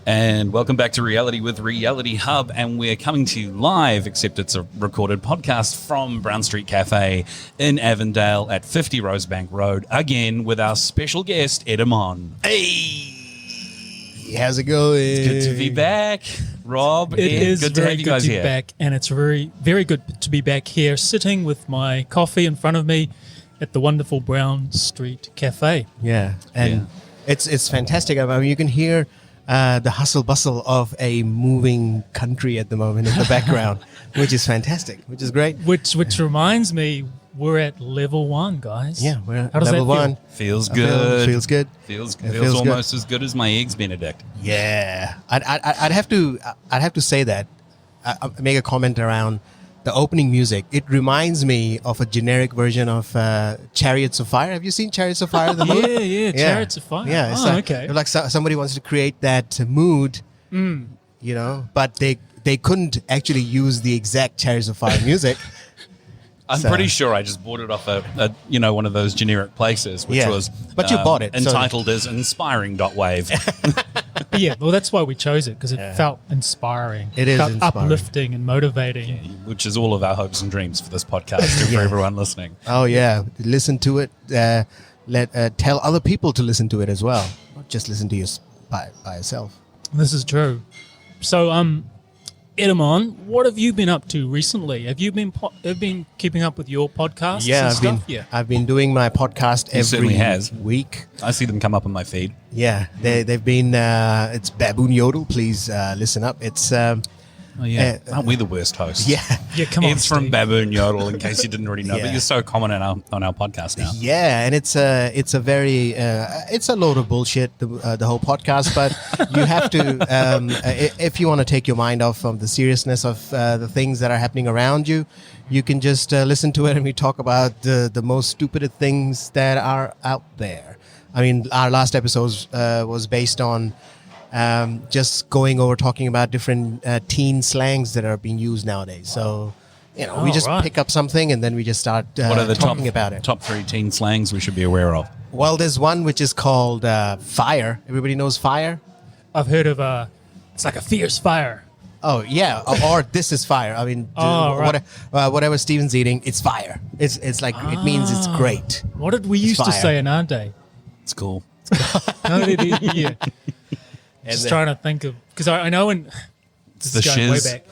And welcome back to Reality with Reality Hub, and we're coming to you live, except it's a recorded podcast from Brown Street Cafe in Avondale at 50 Rosebank Road, again with our special guest, Ed Amon. Hey, how's it going? It's good to be back, Rob. It is good to very have you good guys to be here. back, and it's very, very good to be back here, sitting with my coffee in front of me at the wonderful Brown Street Cafe. Yeah, and it's fantastic. I mean, you can hear the hustle bustle of a moving country at the moment in the background, which is fantastic, which is great. Which reminds me, we're at level 1, guys. Yeah, we're at How does level that feel? 1. Feels good. Feels good. Feels It feels almost as good as my eggs Benedict. Yeah, I'd have to say that. Make a comment around the opening music. It reminds me of a generic version of Chariots of Fire. Have you seen Chariots of Fire? The movie? Yeah, Chariots of Fire. Yeah, it's okay. like somebody wants to create that mood, you know, but they couldn't actually use the exact Chariots of Fire music. I'm pretty sure I just bought it off a one of those generic places, which was But you bought it, so- entitled as Inspiring.wave. Yeah, well, that's why we chose it, because it felt inspiring. It is felt inspiring. uplifting and motivating. Which is all of our hopes and dreams for this podcast and for everyone listening. Oh yeah, listen to it. Tell other people to listen to it as well. Not just listen to you by yourself. This is true. So, Ed Amon, what have you been up to recently? Have you been keeping up with your podcasts Yeah, and stuff? I've been doing my podcast certainly every has. week. I see them come up on my feed. Yeah, they've been. It's Baboon Yodel. Please listen up. It's Oh, yeah. Aren't we the worst hosts? yeah. Yeah, come on, It's from Steve. Baboon Yodel, in case you didn't already know. Yeah. But you're so common on our podcast now. Yeah, and it's a very it's a load of bullshit, the whole podcast. But you have to if you want to take your mind off from the seriousness of the things that are happening around you, you can just listen to it, and we talk about the most stupid things that are out there. I mean, our last episode was based on just going over talking about different teen slangs that are being used nowadays. So, we just right. pick up something and then we just start What are the talking about it. top 3 teen slangs we should be aware of? Well, there's one which is called fire. Everybody knows fire? I've heard of it's like a fierce fire. Oh, yeah. or this is fire. I mean, right. whatever Steven's eating, it's fire. It's like, it means it's great. What did we used to fire. say in our day? It's cool. Yeah. Just trying to think of, because I know this the is going way shiz. back.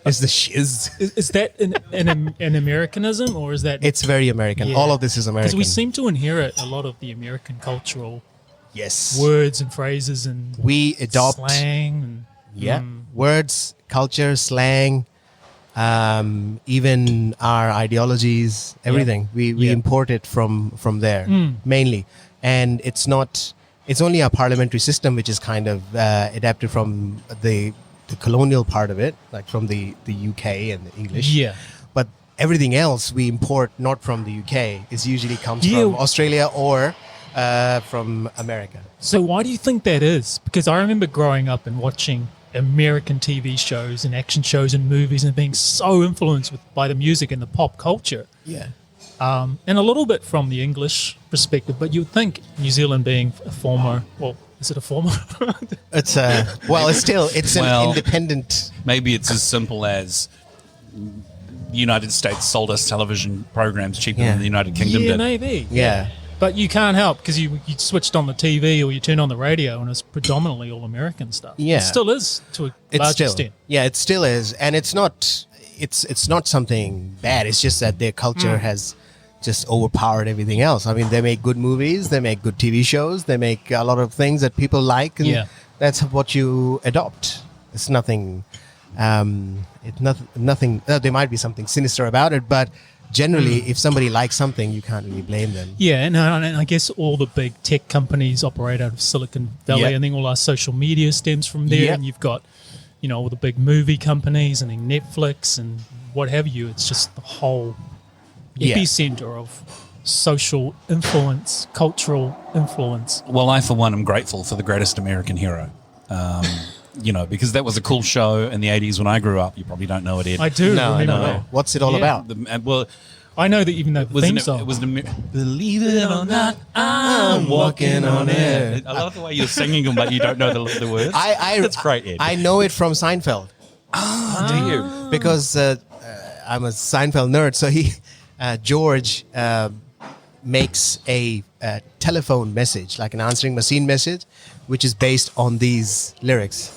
It's the shiz. Is that an Americanism, or is that? It's very American. Yeah. All of this is American. Because we seem to inherit a lot of the American cultural yes. words and phrases and We adopt slang. And, Yeah. Words, culture, slang, even our ideologies, everything. We import it from there mainly. And it's only a parliamentary system which is kind of adapted from the colonial part of it, like from the UK and the English. Yeah. But everything else we import not from the UK. It usually comes Yeah. from Australia or from America. So why do you think that is? Because I remember growing up and watching American TV shows and action shows and movies and being so influenced by the music and the pop culture. Yeah. And a little bit from the English perspective, but you'd think New Zealand being a former, well, is it a former? It's it's Well, an independent. Maybe it's as simple as the United States sold us television programs cheaper Yeah. than the United Kingdom Yeah, did. maybe. Yeah. But you can't help because you switched on the TV or you turned on the radio and it's predominantly all American stuff. Yeah. It still is to a It's large still, extent. yeah, it still is, and it's not something bad. It's just that their culture has just overpowered everything else. I mean, they make good movies, they make good TV shows, they make a lot of things that people like, and Yeah. that's what you adopt. It's nothing. It's nothing. There might be something sinister about it, but generally, if somebody likes something, you can't really blame them. Yeah, and I guess all the big tech companies operate out of Silicon Valley. Yep. I think all our social media stems from there, Yep. and you've got, all the big movie companies and then Netflix and what have you. It's just the whole Yeah. epicenter of social influence, cultural influence. Well, I, for one, am grateful for The Greatest American Hero. Because that was a cool show in the 80s when I grew up. You probably don't know it, Ed. I do. No, I remember don't that. know. What's it all Yeah. about? I know that even though the theme song. It was Believe it or not, I'm walking on air. I love the way you're singing them, but you don't know the words. That's great, Ed. I know it from Seinfeld. Do you? Because I'm a Seinfeld nerd. So George makes a telephone message, like an answering machine message, which is based on these lyrics.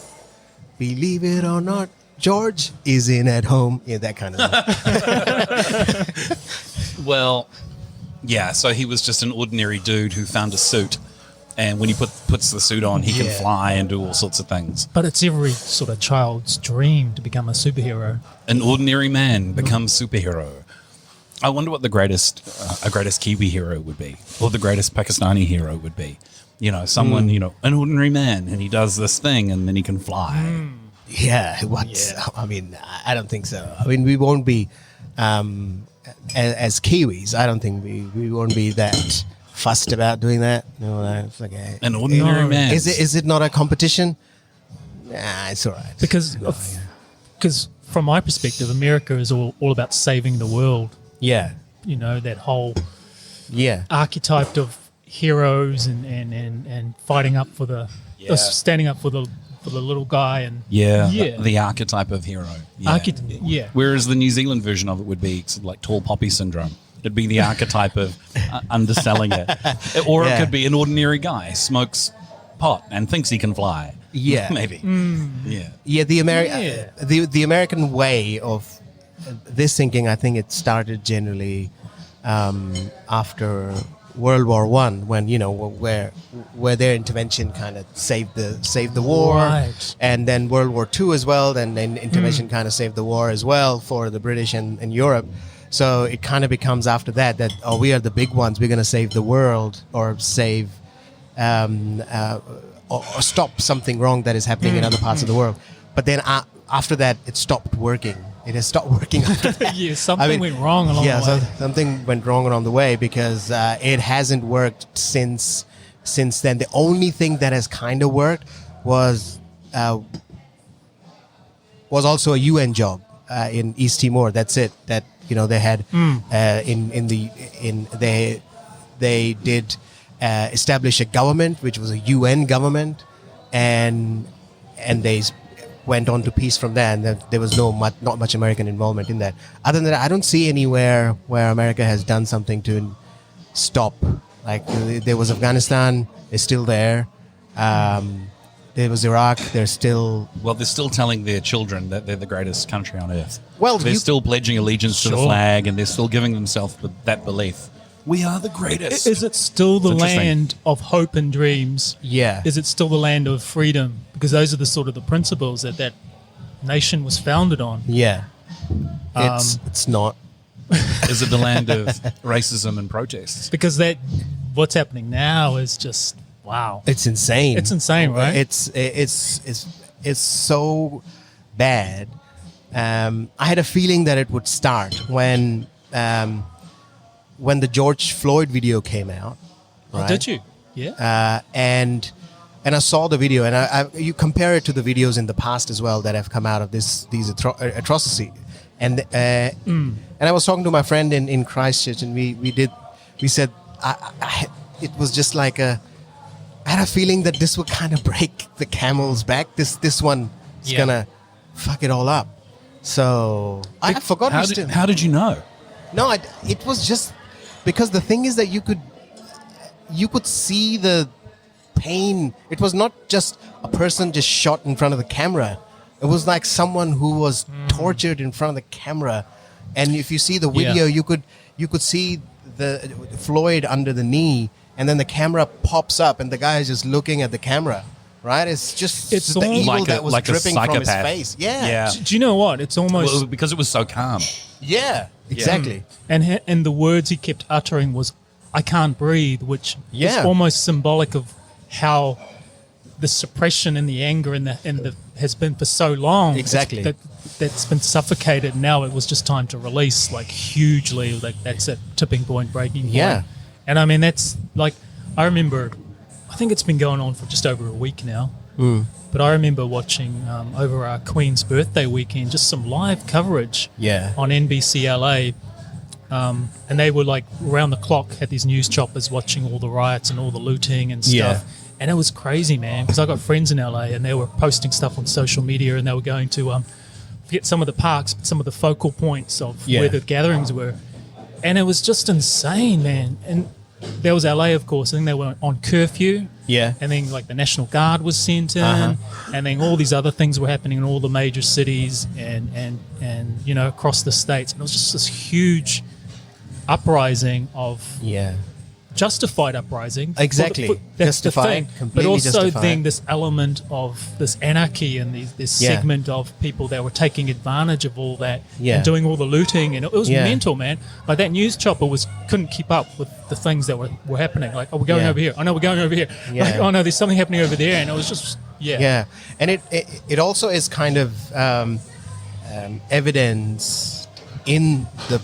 Believe it or not, George is in at home. Yeah, that kind of thing. Well, yeah, so he was just an ordinary dude who found a suit. And when he puts the suit on, he can fly and do all sorts of things. But it's every sort of child's dream to become a superhero. An ordinary man becomes superhero. I wonder what the greatest Kiwi hero would be, or the greatest Pakistani hero would be. You know, someone, an ordinary man, and he does this thing, and then he can fly. Yeah, I mean, I don't think so. I mean, we won't be, as Kiwis, I don't think we won't be that fussed about doing that. No, it's like an ordinary man. Is it not a competition? Nah, it's all right. Because from my perspective, America is all about saving the world. Yeah. You know, that whole Yeah. archetype of heroes and fighting up for standing up for the little guy and the archetype of hero. Yeah. Whereas the New Zealand version of it would be sort of like tall poppy syndrome. It'd be the archetype of underselling it, or it could be an ordinary guy smokes pot and thinks he can fly. Yeah, maybe. Yeah. The American way of this thinking, I think it started generally after World War One, when where their intervention kind of saved the war, right. And then World War Two as well. Then intervention kind of saved the war as well for the British and Europe. So it kind of becomes after that we are the big ones. We're going to save the world or save or stop something wrong that is happening in other parts of the world. But then after that, it stopped working. It has stopped working after that. Yeah, something went wrong along the way. Yeah, something went wrong along the way because it hasn't worked since then. The only thing that has kind of worked was also a UN job in East Timor. That's it. That they had they did establish a government, which was a UN government, and they went on to peace from there, and there was not much American involvement in that. Other than that, I don't see anywhere where America has done something to stop. Like there was Afghanistan, it's still there. There was Iraq, they're still... Well, they're still telling their children that they're the greatest country on earth. Well, they're still pledging allegiance to the flag, and they're still giving themselves that belief. We are the greatest. Is it still the land of hope and dreams? Yeah. Is it still the land of freedom? Because those are the sort of the principles that nation was founded on. Yeah. It's not. Is it the land of racism and protests? Because what's happening now is just... Wow, it's insane. It's insane, right? It's so bad. I had a feeling that it would start when the George Floyd video came out. Right? Oh, did you? Yeah. And I saw the video, and you compare it to the videos in the past as well that have come out of these atrocities. And I was talking to my friend in Christchurch, and we said it was just like I had a feeling that this would kind of break the camel's back. This one is gonna fuck it all up. So I forgot. How did you know? No, it was just because the thing is that you could see the pain. It was not just a person just shot in front of the camera. It was like someone who was tortured in front of the camera. And if you see the video, you could see the Floyd under the knee. And then the camera pops up, and the guy is just looking at the camera, right? It's the evil that was dripping from his face. Yeah. Do you know what? It's almost... because it was so calm. Yeah, exactly. And the words he kept uttering was, "I can't breathe," which is almost symbolic of how the suppression and the anger and the has been for so long. Exactly. That's been suffocated. Now it was just time to release, like, hugely. Like, that's a tipping point, breaking point. Yeah. And I mean, that's like, I remember, I think it's been going on for just over a week now. But I remember watching over our Queen's birthday weekend, just some live coverage on NBC LA and they were like around the clock, had these news choppers watching all the riots and all the looting and stuff. And it was crazy, man, because I got friends in LA and they were posting stuff on social media, and they were going to forget some of the parks, but some of the focal points of where the gatherings were. And it was just insane, man. And there was LA, of course. I think they were on curfew. Yeah. And then like the National Guard was sent in, and then all these other things were happening in all the major cities and you know, across the states. And it was just this huge uprising of justified uprising. Exactly. That's justified, the thing. completely But also justified. then this element of this anarchy and this segment of people that were taking advantage of all that and doing all the looting, and it was mental, man. Like that news chopper couldn't keep up with the things that were happening. Like, oh, we're going over here. Oh no, we're going over here. Like, oh no, there's something happening over there, and it was just and it also is kind of evidence in the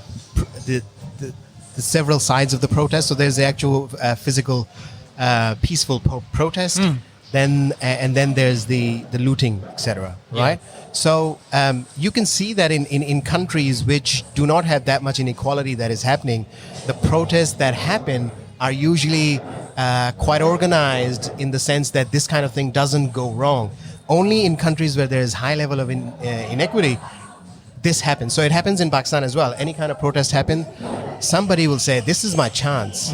several sides of the protest. So there's the actual physical, peaceful protest. Then and then there's the looting, etc. Right. So you can see that in countries which do not have that much inequality that is happening, the protests that happen are usually quite organized in the sense that this kind of thing doesn't go wrong. Only in countries where there is high level of inequity, this happens. So it happens in Pakistan as well. Any kind of protest happen, somebody will say, this is my chance.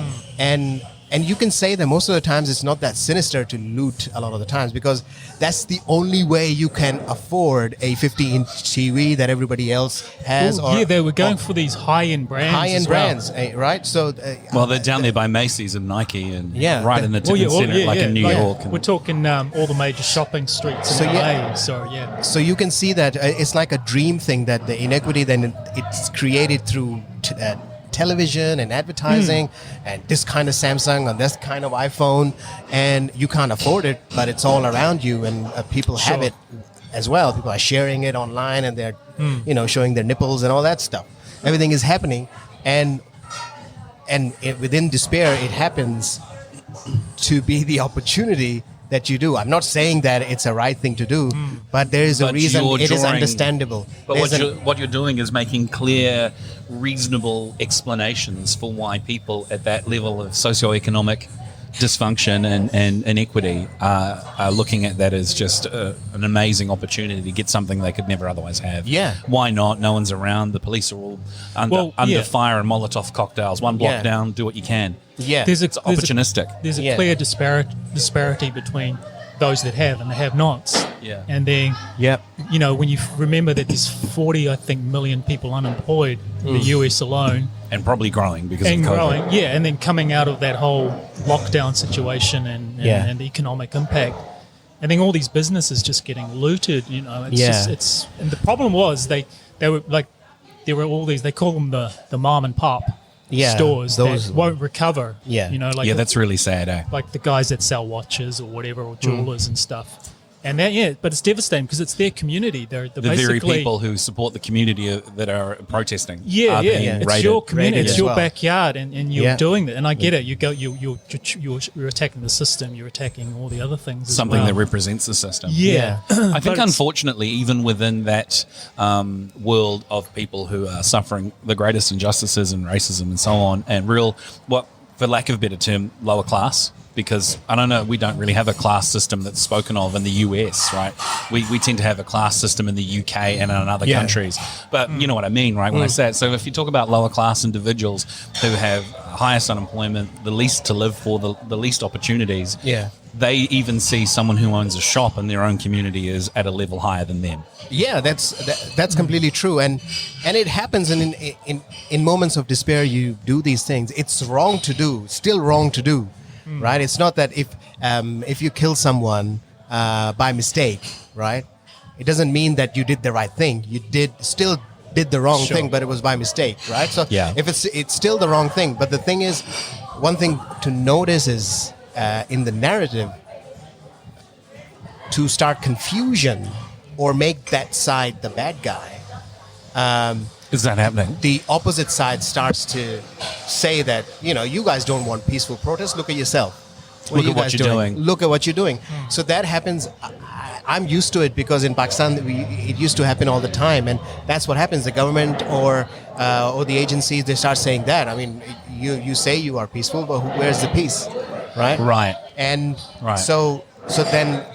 And you can say that most of the times it's not that sinister to loot a lot of the times, because that's the only way you can afford a 50-inch TV that everybody else has. They were going for these high-end brands. High-end brands, right? So, they're down there by Macy's and Nike and right in the town centre, like in New York. We're talking all the major shopping streets in LA. So you can see that it's like a dream thing, that the inequity then it's created through television and advertising and this kind of Samsung and this kind of iPhone, and you can't afford it, but it's all around you, and people have it as well. People are sharing it online, and they're showing their nipples and all that stuff. Everything is happening, and within despair it happens to be the opportunity that you do. I'm not saying that it's a right thing to do, but there is a reason. It is understandable. But what you're doing is making clear, reasonable explanations for why people at that level of socioeconomic dysfunction and inequity are looking at that as just an amazing opportunity to get something they could never otherwise have. Yeah. Why not? No one's around. The police are all under fire and Molotov cocktails. One block down, do what you can. Yeah. It's opportunistic. There's a clear disparity between those that have and the have-nots. Yeah. And then, when you remember that there's 40, I think, million people unemployed in the US alone. And probably growing because of COVID. And then coming out of that whole lockdown situation and the economic impact. And then all these businesses just getting looted, it's and the problem was they were like, there were all these, they call them the mom and pop stores that won't recover. That's really sad, Like the guys that sell watches or whatever, or jewelers and stuff. And that, but it's devastating because it's their community. They're the very people who support the community that are protesting. It's raided. your community, it's your well. backyard, and you're doing that. And I get it. You're attacking the system. You're attacking all the other things. Something as well. that represents the system. I think unfortunately, even within that world of people who are suffering the greatest injustices and racism and so on, and for lack of a better term, lower class. Because, I don't know, we don't really have a class system that's spoken of in the US, right? We tend to have a class system in the UK and in other countries. But you know what I mean, right, when I say it. So if you talk about lower class individuals who have highest unemployment, the least to live for, the least opportunities, they even see someone who owns a shop in their own community is at a level higher than them. Yeah, that's completely true, and it happens in moments of despair. You do these things. It's wrong to do, still wrong to do. Right, it's not that if you kill someone by mistake, right, it doesn't mean that you did the right thing. You still did the wrong thing, but it was by mistake, right? So if it's still the wrong thing, but the thing is, one thing to notice is in the narrative to start confusion or make that side the bad guy. Is that happening? The opposite side starts to say that, you guys don't want peaceful protest. Look at yourself. Look at what you're doing. Look at what you're doing. So that happens. I'm used to it because in Pakistan it used to happen all the time, and that's what happens. The government or the agencies, they start saying that. I mean, you say you are peaceful, but where's the peace, right? Right. And Right. so then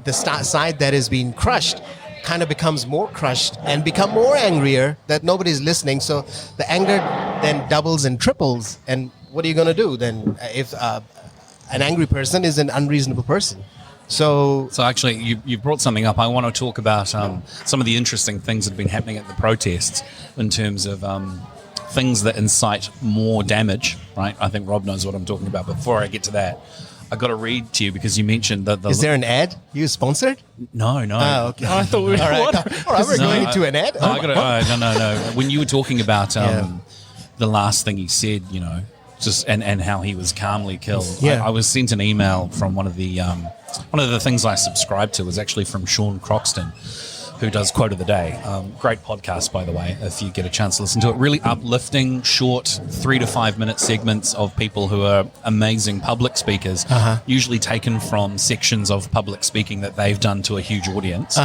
the side that is being crushed kind of becomes more crushed and become more angrier that nobody's listening. So the anger then doubles and triples. And what are you going to do then if an angry person is an unreasonable person? So actually, you brought something up. I want to talk about some of the interesting things that have been happening at the protests in terms of things that incite more damage, right? I think Rob knows what I'm talking about. Before I get to that, I got to read to you because you mentioned that. Is there an ad? You sponsored? No. Oh, okay. I thought we were. All right. All right, we're going into an ad. No. When you were talking about the last thing he said, you know, just and how he was calmly killed. Yeah. I was sent an email from one of the things I subscribe to was actually from Sean Croxton, who does Quote of the Day. Great podcast, by the way, if you get a chance to listen to it. Really uplifting, short 3 to 5 minute segments of people who are amazing public speakers, usually taken from sections of public speaking that they've done to a huge audience.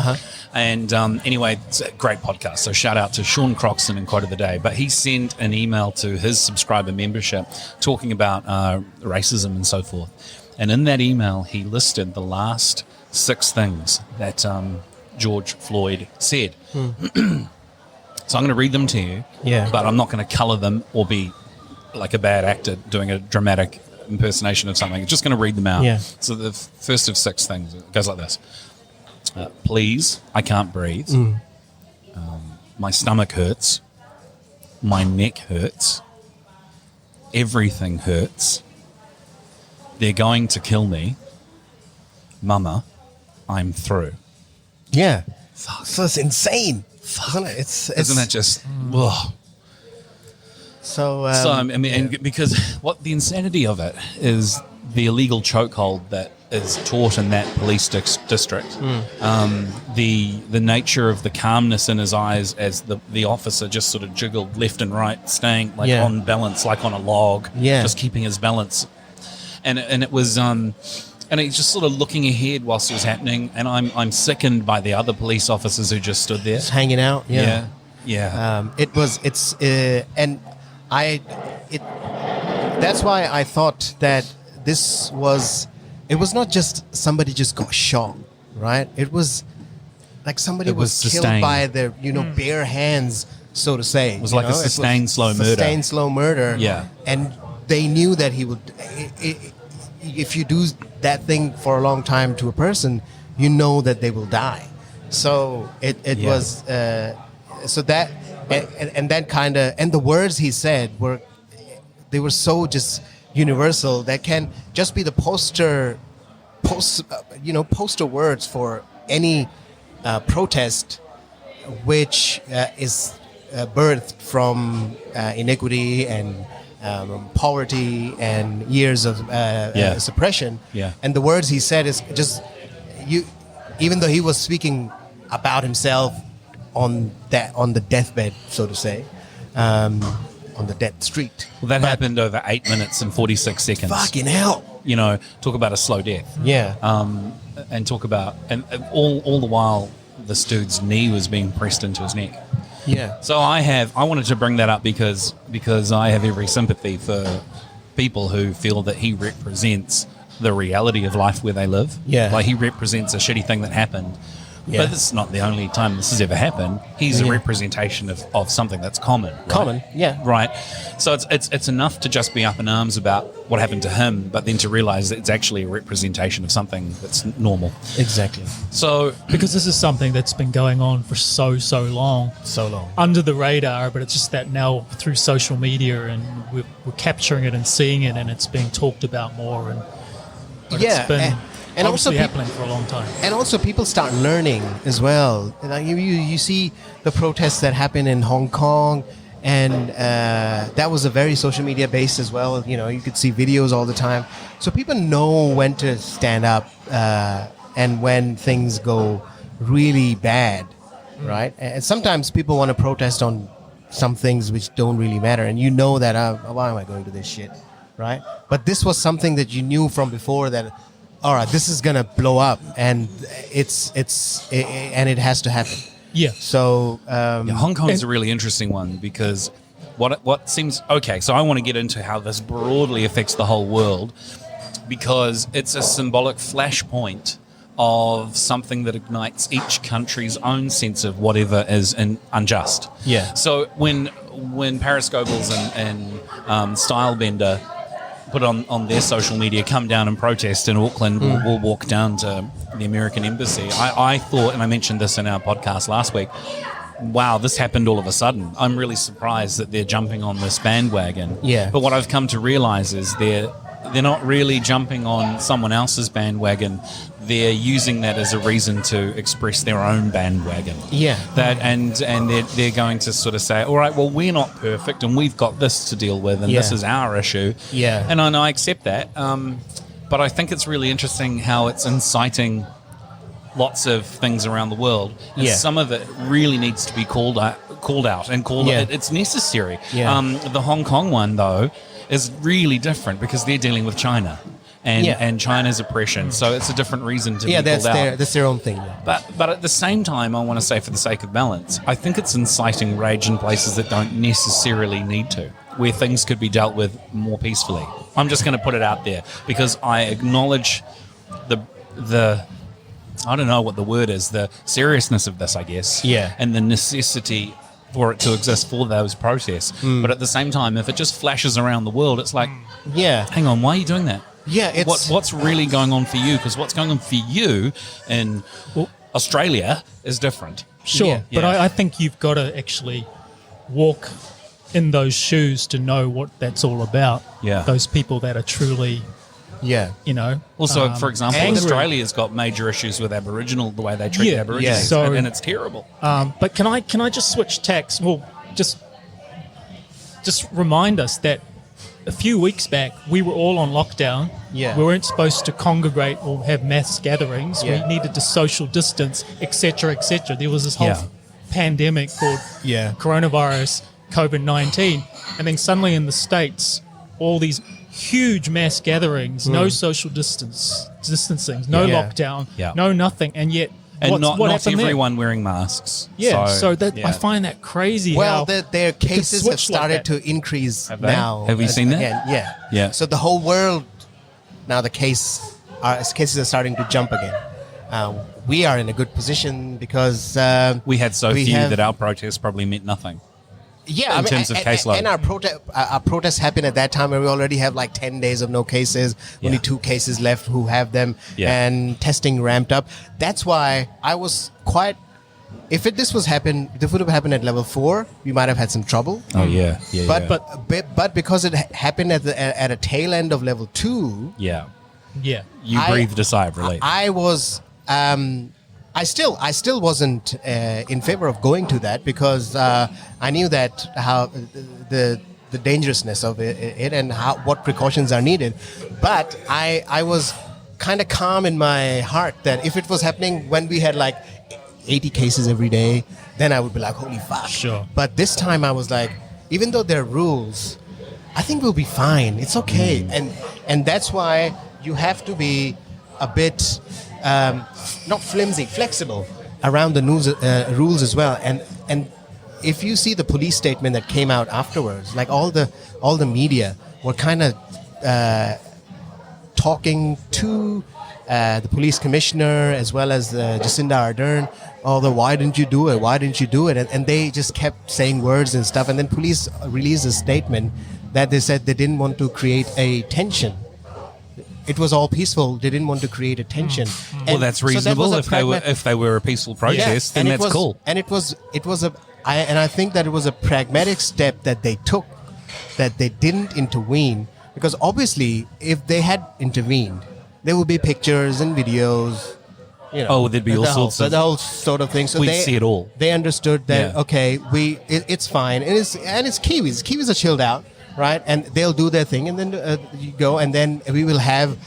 And anyway, it's a great podcast. So shout out to Sean Croxton and Quote of the Day. But he sent an email to his subscriber membership talking about racism and so forth. And in that email, he listed the last 6 things that George Floyd said. So I'm going to read them to you, but I'm not going to colour them or be like a bad actor doing a dramatic impersonation of something. I'm just going to read them out. So the first of 6 things, it goes like this. Please, I can't breathe. My stomach hurts. My neck hurts. Everything hurts. They're going to kill me. Mama, I'm through. Yeah. Fuck. So it's insane. Fuck. Isn't that just... Ugh. So, I mean, and because what the insanity of it is the illegal chokehold that is taught in that police district. The nature of the calmness in his eyes as the officer just sort of jiggled left and right, staying like on balance, like on a log, just keeping his balance. And it was... And he's just sort of looking ahead whilst it was happening, and I'm sickened by the other police officers who just stood there, just hanging out. Yeah. That's why I thought that it was not just somebody just got shot, right? It was like somebody was killed sustained by their bare hands, so to say. It was like a sustained slow murder. Sustained slow murder. Yeah. And they knew that he would. If you do that thing for a long time to a person, you know that they will die. So it was so that and that kind of, and the words he said were so just universal that can just be the poster words for any protest which is birthed from inequity and poverty and years of suppression. And the words he said is just even though he was speaking about himself on the deathbed, so to say, on the death street. Well, that happened over 8 minutes and 46 seconds. Fucking hell! You know, talk about a slow death. Yeah. And talk about and all the while this dude's knee was being pressed into his neck. Yeah. So I wanted to bring that up because I have every sympathy for people who feel that he represents the reality of life where they live. Yeah. Like he represents a shitty thing that happened. Yeah. But this is not the only time this has ever happened. He's a representation of something that's common. Right? Common, yeah. Right. So it's enough to just be up in arms about what happened to him, but then to realise that it's actually a representation of something that's normal. Exactly. So Because this is something that's been going on for so long. So long. Under the radar, but it's just that now through social media and we're capturing it and seeing it and it's being talked about more. It's been and also happening for a long time. And also people start learning as well. Like you see the protests that happen in Hong Kong, and that was a very social media based as well. You know, you could see videos all the time. So people know when to stand up and when things go really bad, right? And sometimes people want to protest on some things which don't really matter, and you know that why am I going to this shit, right? But this was something that you knew from before that all right, this is gonna blow up, and it has to happen. Yeah. So Hong Kong is a really interesting one because what seems okay. So I want to get into how this broadly affects the whole world because it's a symbolic flashpoint of something that ignites each country's own sense of whatever is unjust. Yeah. So when Paris Goebbels and Stylebender put on their social media, come down and protest in Auckland, we'll walk down to the American embassy. I thought, and I mentioned this in our podcast last week, wow, this happened all of a sudden. I'm really surprised that they're jumping on this bandwagon. Yeah. But what I've come to realize is they're not really jumping on someone else's bandwagon. They're using that as a reason to express their own bandwagon. Yeah. And they're going to sort of say, all right, well, we're not perfect and we've got this to deal with and this is our issue. Yeah. And I accept that. But I think it's really interesting how it's inciting lots of things around the world. And some of it really needs to be called out and called out. It's necessary. Yeah. The Hong Kong one, though, is really different because they're dealing with China. And China's oppression, so it's a different reason to be called out. That's their own thing. But at the same time, I want to say, for the sake of balance, I think it's inciting rage in places that don't necessarily need to, where things could be dealt with more peacefully. I'm just going to put it out there because I acknowledge the I don't know what the word is, the seriousness of this, I guess, and the necessity for it to exist for those protests. But at the same time, if it just flashes around the world, it's like, hang on, why are you doing that? Yeah, What's really going on for you? Because what's going on for you in Australia is different. Sure, but I think you've got to actually walk in those shoes to know what that's all about. Yeah. Those people that are truly, Also, for example, angry. Australia's got major issues with Aboriginal, the way they treat Aborigines, so, and it's terrible. But can I just switch tacks? Well, just remind us that a few weeks back, we were all on lockdown. Yeah. We weren't supposed to congregate or have mass gatherings. Yeah. We needed to social distance, etc., etc. There was this whole pandemic called coronavirus, COVID-19. And then suddenly in the States, all these huge mass gatherings, no social distancing, no lockdown, no nothing. And yet, And what not happened there? everyone wearing masks. So I find that crazy. Well, how their cases have switch like started that. to increase Have they? now. Have you seen that? Again. Yeah. So the whole world now, cases are starting to jump again. We are in a good position because We had so few have- that our protests probably meant nothing. Yeah, in terms of caseload. and our protests happened at that time where we already have like 10 days of no cases, only 2 cases left who have them, and testing ramped up. That's why I was quite. If it would have happened at level 4, we might have had some trouble. Oh yeah. But because it happened at a tail end of level 2, Yeah. You breathed a sigh of relief. I was. I still wasn't in favor of going to that because I knew that how the dangerousness of it and what precautions are needed. But I was kind of calm in my heart that if it was happening when we had like 80 cases every day, then I would be like, holy fuck. Sure. But this time I was like, even though there are rules, I think we'll be fine. It's okay. And that's why you have to be a bit not flimsy, flexible around the rules as well. And if you see the police statement that came out afterwards, like all the media were kind of talking to the police commissioner as well as Jacinda Ardern. Why didn't you do it? Why didn't you do it? And they just kept saying words and stuff. And then police released a statement that they said they didn't want to create a tension. It was all peaceful. They didn't want to create a tension. Well, that's reasonable. If they were a peaceful protest, then that's cool. And I think that it was a pragmatic step that they took, that they didn't intervene, because obviously, if they had intervened, there would be pictures and videos. There'd be all sorts of the whole sort of thing. So we'd see it all. They understood that it's fine, and it's Kiwis. Kiwis are chilled out. Right, and they'll do their thing, and then you go, and then we will have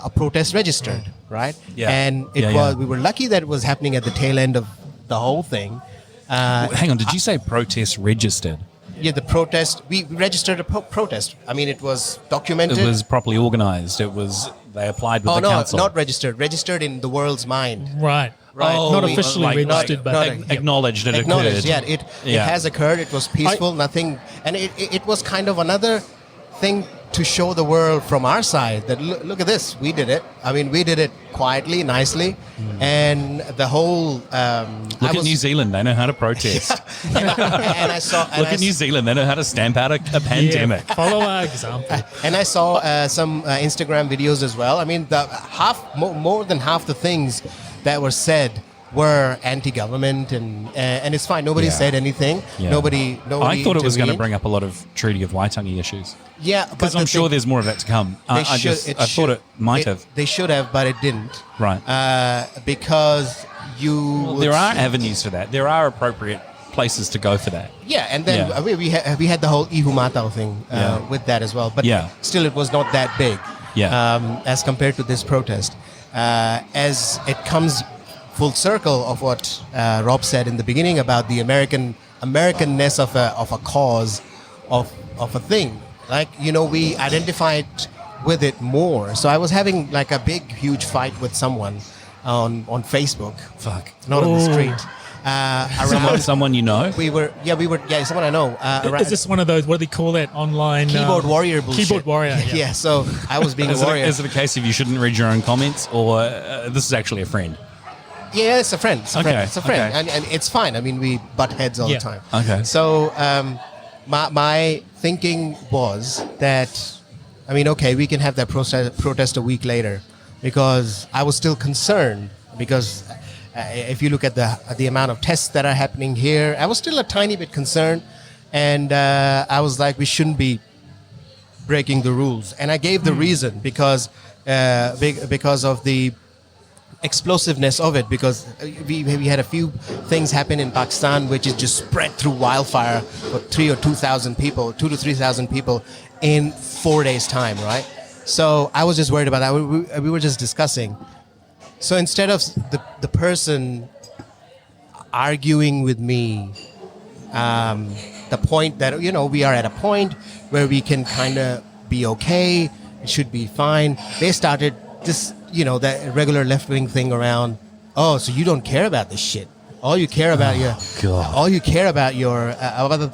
a protest registered, right? Yeah. And we were lucky that it was happening at the tail end of the whole thing. Hang on, did you say protest registered? Yeah, the protest. We registered a protest. I mean, it was documented. It was properly organised. It was they applied with Oh the no, council. not registered. Registered in the world's mind. Right. Right. Not We- officially like- registered, but not- Acknowledged it Acknowledged. occurred. Yeah, it Yeah. has occurred. It was peaceful. Nothing, and it was kind of another thing to show the world from our side that look at this, we did it. I mean, we did it quietly, nicely, and the whole. Look at New Zealand; they know how to protest. and I saw. And Look at New Zealand; they know how to stamp out a pandemic. Yeah, follow our example. And I saw some Instagram videos as well. I mean, more than half the things that were said were anti-government, and it's fine. Nobody Yeah. said anything. Yeah. Nobody. I thought it was going to intervened. bring up a lot of Treaty of Waitangi issues Yeah, because I'm sure there's more of that to come. I thought it might have. They should have, but it didn't. Right. Because you. would There are see- avenues for that. There are appropriate places to go for that. Yeah, and then Yeah. we had the whole Ihu Matao thing Yeah. with that as well. But Yeah. still, it was not that big. Yeah. As compared to this protest, as it comes full circle of what Rob said in the beginning about the Americanness of a cause of a thing. Like, we identified with it more. So I was having like a big, huge fight with someone on Facebook. Fuck. Not on the Oh. street. Around Someone you know. we were someone I know. Is this one of those, what do they call that, online? Keyboard warrior bullshit. Keyboard warrior, yeah. Yeah, so I was being a Is it, warrior. is it a case of you shouldn't read your own comments, or this is actually a friend? Yeah, it's a friend. It's a friend. Okay, It's a friend, okay. and it's fine. I mean, we butt heads all Yeah. the time. Okay. So my thinking was that, I mean, okay, we can have that protest a week later, because I was still concerned because if you look at the amount of tests that are happening here, I was still a tiny bit concerned, and I was like, we shouldn't be breaking the rules, and I gave the reason because of the explosiveness of it, because we had a few things happen in Pakistan which is just spread through wildfire for 2,000 to 3,000 people in 4 days time, right? So I was just worried about that. We were just discussing. So instead of the person arguing with me, the point that we are at a point where we can kind of be okay, it should be fine. They started this, that regular left-wing thing around. Oh, so you don't care about this shit. All you care about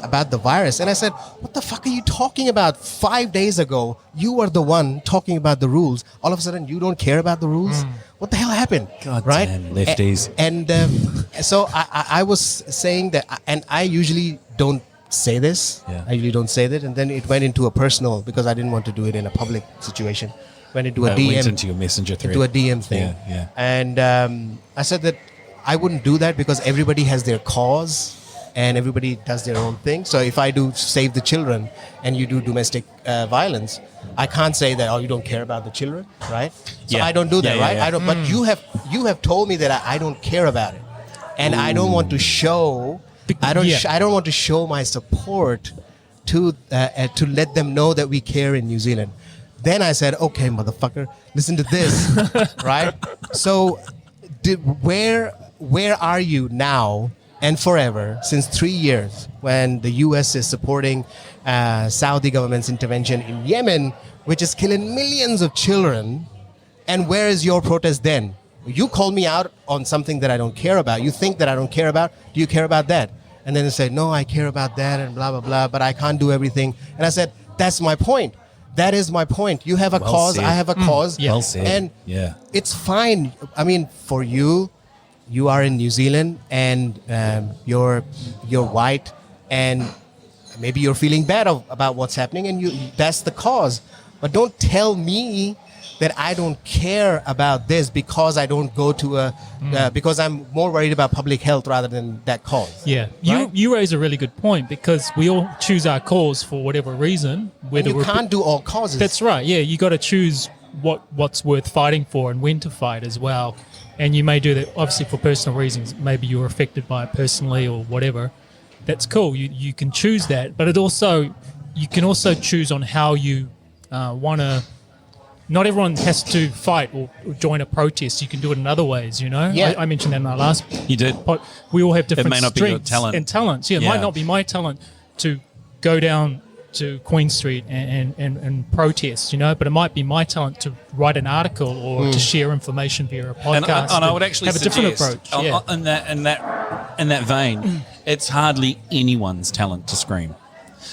about the virus. And I said, what the fuck are you talking about? 5 days ago, you were the one talking about the rules. All of a sudden, you don't care about the rules. What the hell happened? God right? damn lefties. And so I was saying that, and I usually don't say this. Yeah. I usually don't say that. And then it went into a personal, because I didn't want to do it in a public situation. Went into a It DM. went into your messenger thread. Into a DM thing. Yeah, yeah. And I said that I wouldn't do that because everybody has their cause and everybody does their own thing. So if I do save the children and you do domestic violence, I can't say that, oh, you don't care about the children, right? So Yeah. I don't do that, Yeah, yeah, right? yeah. I don't. But you have told me that I don't care about it, and I don't want to show. I don't want to show my support to let them know that we care in New Zealand. Then I said, okay, motherfucker, listen to this, right? So, where are you now and forever since 3 years when the U.S. is supporting Saudi government's intervention in Yemen, which is killing millions of children? And where is your protest then? You call me out on something that I don't care about. You think that I don't care about. Do you care about that? And then they say, no, I care about that and blah, blah, blah, but I can't do everything. And I said, that's my point. That is my point. You have a Well cause. said. I have a cause. Yeah. Well said. And Yeah. it's fine. I mean, for you, you are in New Zealand and you're white and maybe you're feeling bad about what's happening and that's the cause. But don't tell me that I don't care about this because I don't go to because I'm more worried about public health rather than that cause. Yeah, Right? you raise a really good point, because we all choose our cause for whatever reason. And Whether you we're can't do all causes. That's right. Yeah, you got to choose what's worth fighting for and when to fight as well. And you may do that obviously for personal reasons. Maybe you're affected by it personally or whatever. That's cool. You can choose that, but you can also choose on how you want to. Not everyone has to fight or join a protest. You can do it in other ways, Yeah. I mentioned that in our last You did. pod. We all have different may not be your strengths talent. and talents. Yeah, it Yeah. might not be my talent to go down to Queen Street and protest, but it might be my talent to write an article or to share information via a podcast. And I would actually have a different suggest, approach. in that vein, it's hardly anyone's talent to scream.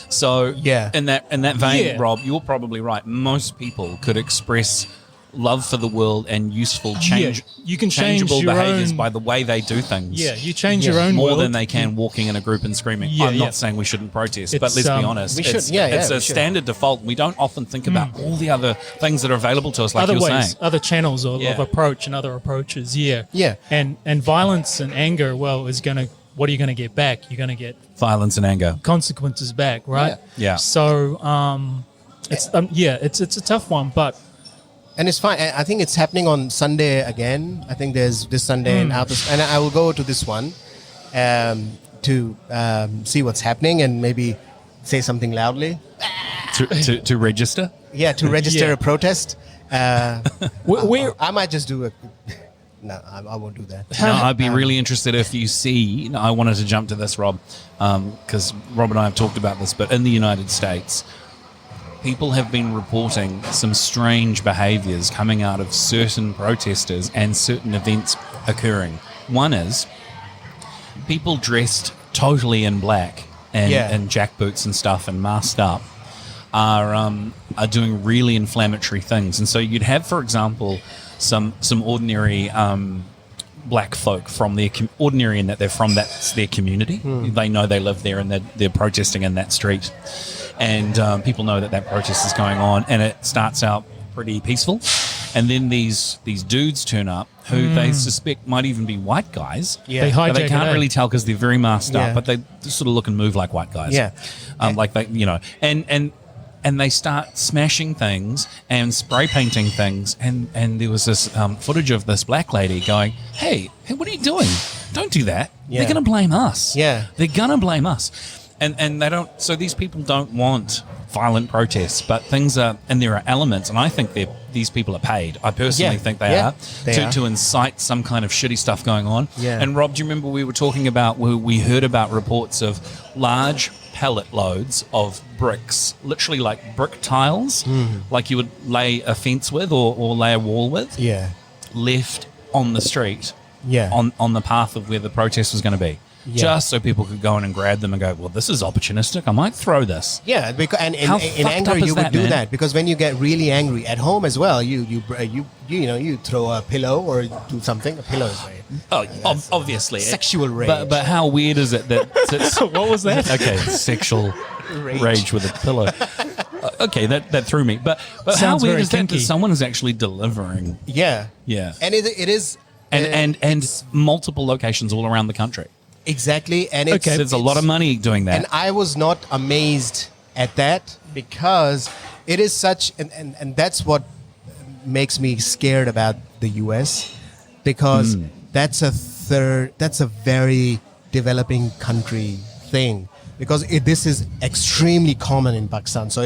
So in that vein, Rob, you're probably right. Most people could express love for the world and useful you can change changeable your behaviors own, by the way they do things. You change your own more world. than they can walking in a group and screaming. I'm not saying we shouldn't protest, but let's be honest. We should. It's a we should. standard default. We don't often think about all the other things that are available to us, like Other you're ways, saying. other channels of approach and other approaches. Yeah. And violence and anger, what are you going to get back? You're going to get Violence and anger. consequences back, right? Yeah. So it's a tough one, but And it's fine. I think it's happening on Sunday again. I think there's this Sunday in Altus, and I will go to this one to see what's happening and maybe say something loudly. To register. Yeah, to register a protest. where I might just do a. No, I won't do that. No, I'd be really interested if you see. I wanted to jump to this, Rob, because Rob and I have talked about this. But in the United States, people have been reporting some strange behaviours coming out of certain protesters and certain events occurring. One is people dressed totally in black and jackboots and stuff and masked up are doing really inflammatory things. And so you'd have, for example, some ordinary black folk from their ordinary in that they're from that's their community. They know they live there and they're protesting in that street. And people know that protest is going on, and it starts out pretty peaceful. And then these dudes turn up who they suspect might even be white guys. Yeah. they hijack But they can't it, really tell because they're very masked Yeah. up, but they sort of look and move like white guys. Yeah. Like they, and they start smashing things and spray painting things. And there was this footage of this black lady going, hey, what are you doing? Don't do that. Yeah. They're going to blame us. Yeah. They're going to blame us. And they don't, so these people don't want violent protests, but things are, and there are elements, and I think these people are paid. I personally think they are, to incite some kind of shitty stuff going on. Yeah. And Rob, do you remember we were talking about, we heard about reports of large pallet loads of bricks, literally like brick tiles, like you would lay a fence with or lay a wall with, left on the street, on the path of where the protest was going to be. Just so people could go in and grab them and go, well, this is opportunistic. I might throw this. Yeah, because and How in fucked anger up is you would that, do man? that because when you get really angry at home as well, you throw a pillow or do something. A pillow is right. Oh, obviously. Sexual rage. But how weird is it that... What was that? Okay, sexual rage with a pillow. Okay, that threw me. But how Sounds weird very is that kinky. someone is actually delivering? Yeah, Yeah. and it is And multiple locations all around the country. exactly, and it's, There's a lot of money doing that. And I was not amazed at that because it is such, and that's what makes me scared about the U.S. because that's a very developing country thing because this is extremely common in Pakistan. So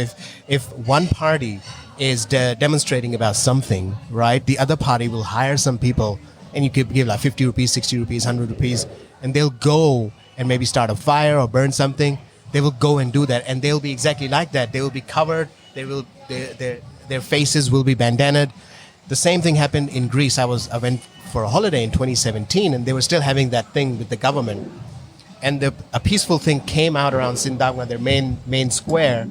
if one party is demonstrating about something, right, the other party will hire some people and you could give like 50 rupees, 60 rupees, 100 rupees, and they'll go and maybe start a fire or burn something. They will go and do that, and they'll be exactly like that. They will be covered. Their faces will be bandanaed. The same thing happened in Greece. I went for a holiday in 2017, and they were still having that thing with the government. And a peaceful thing came out around Sindagma, their main square.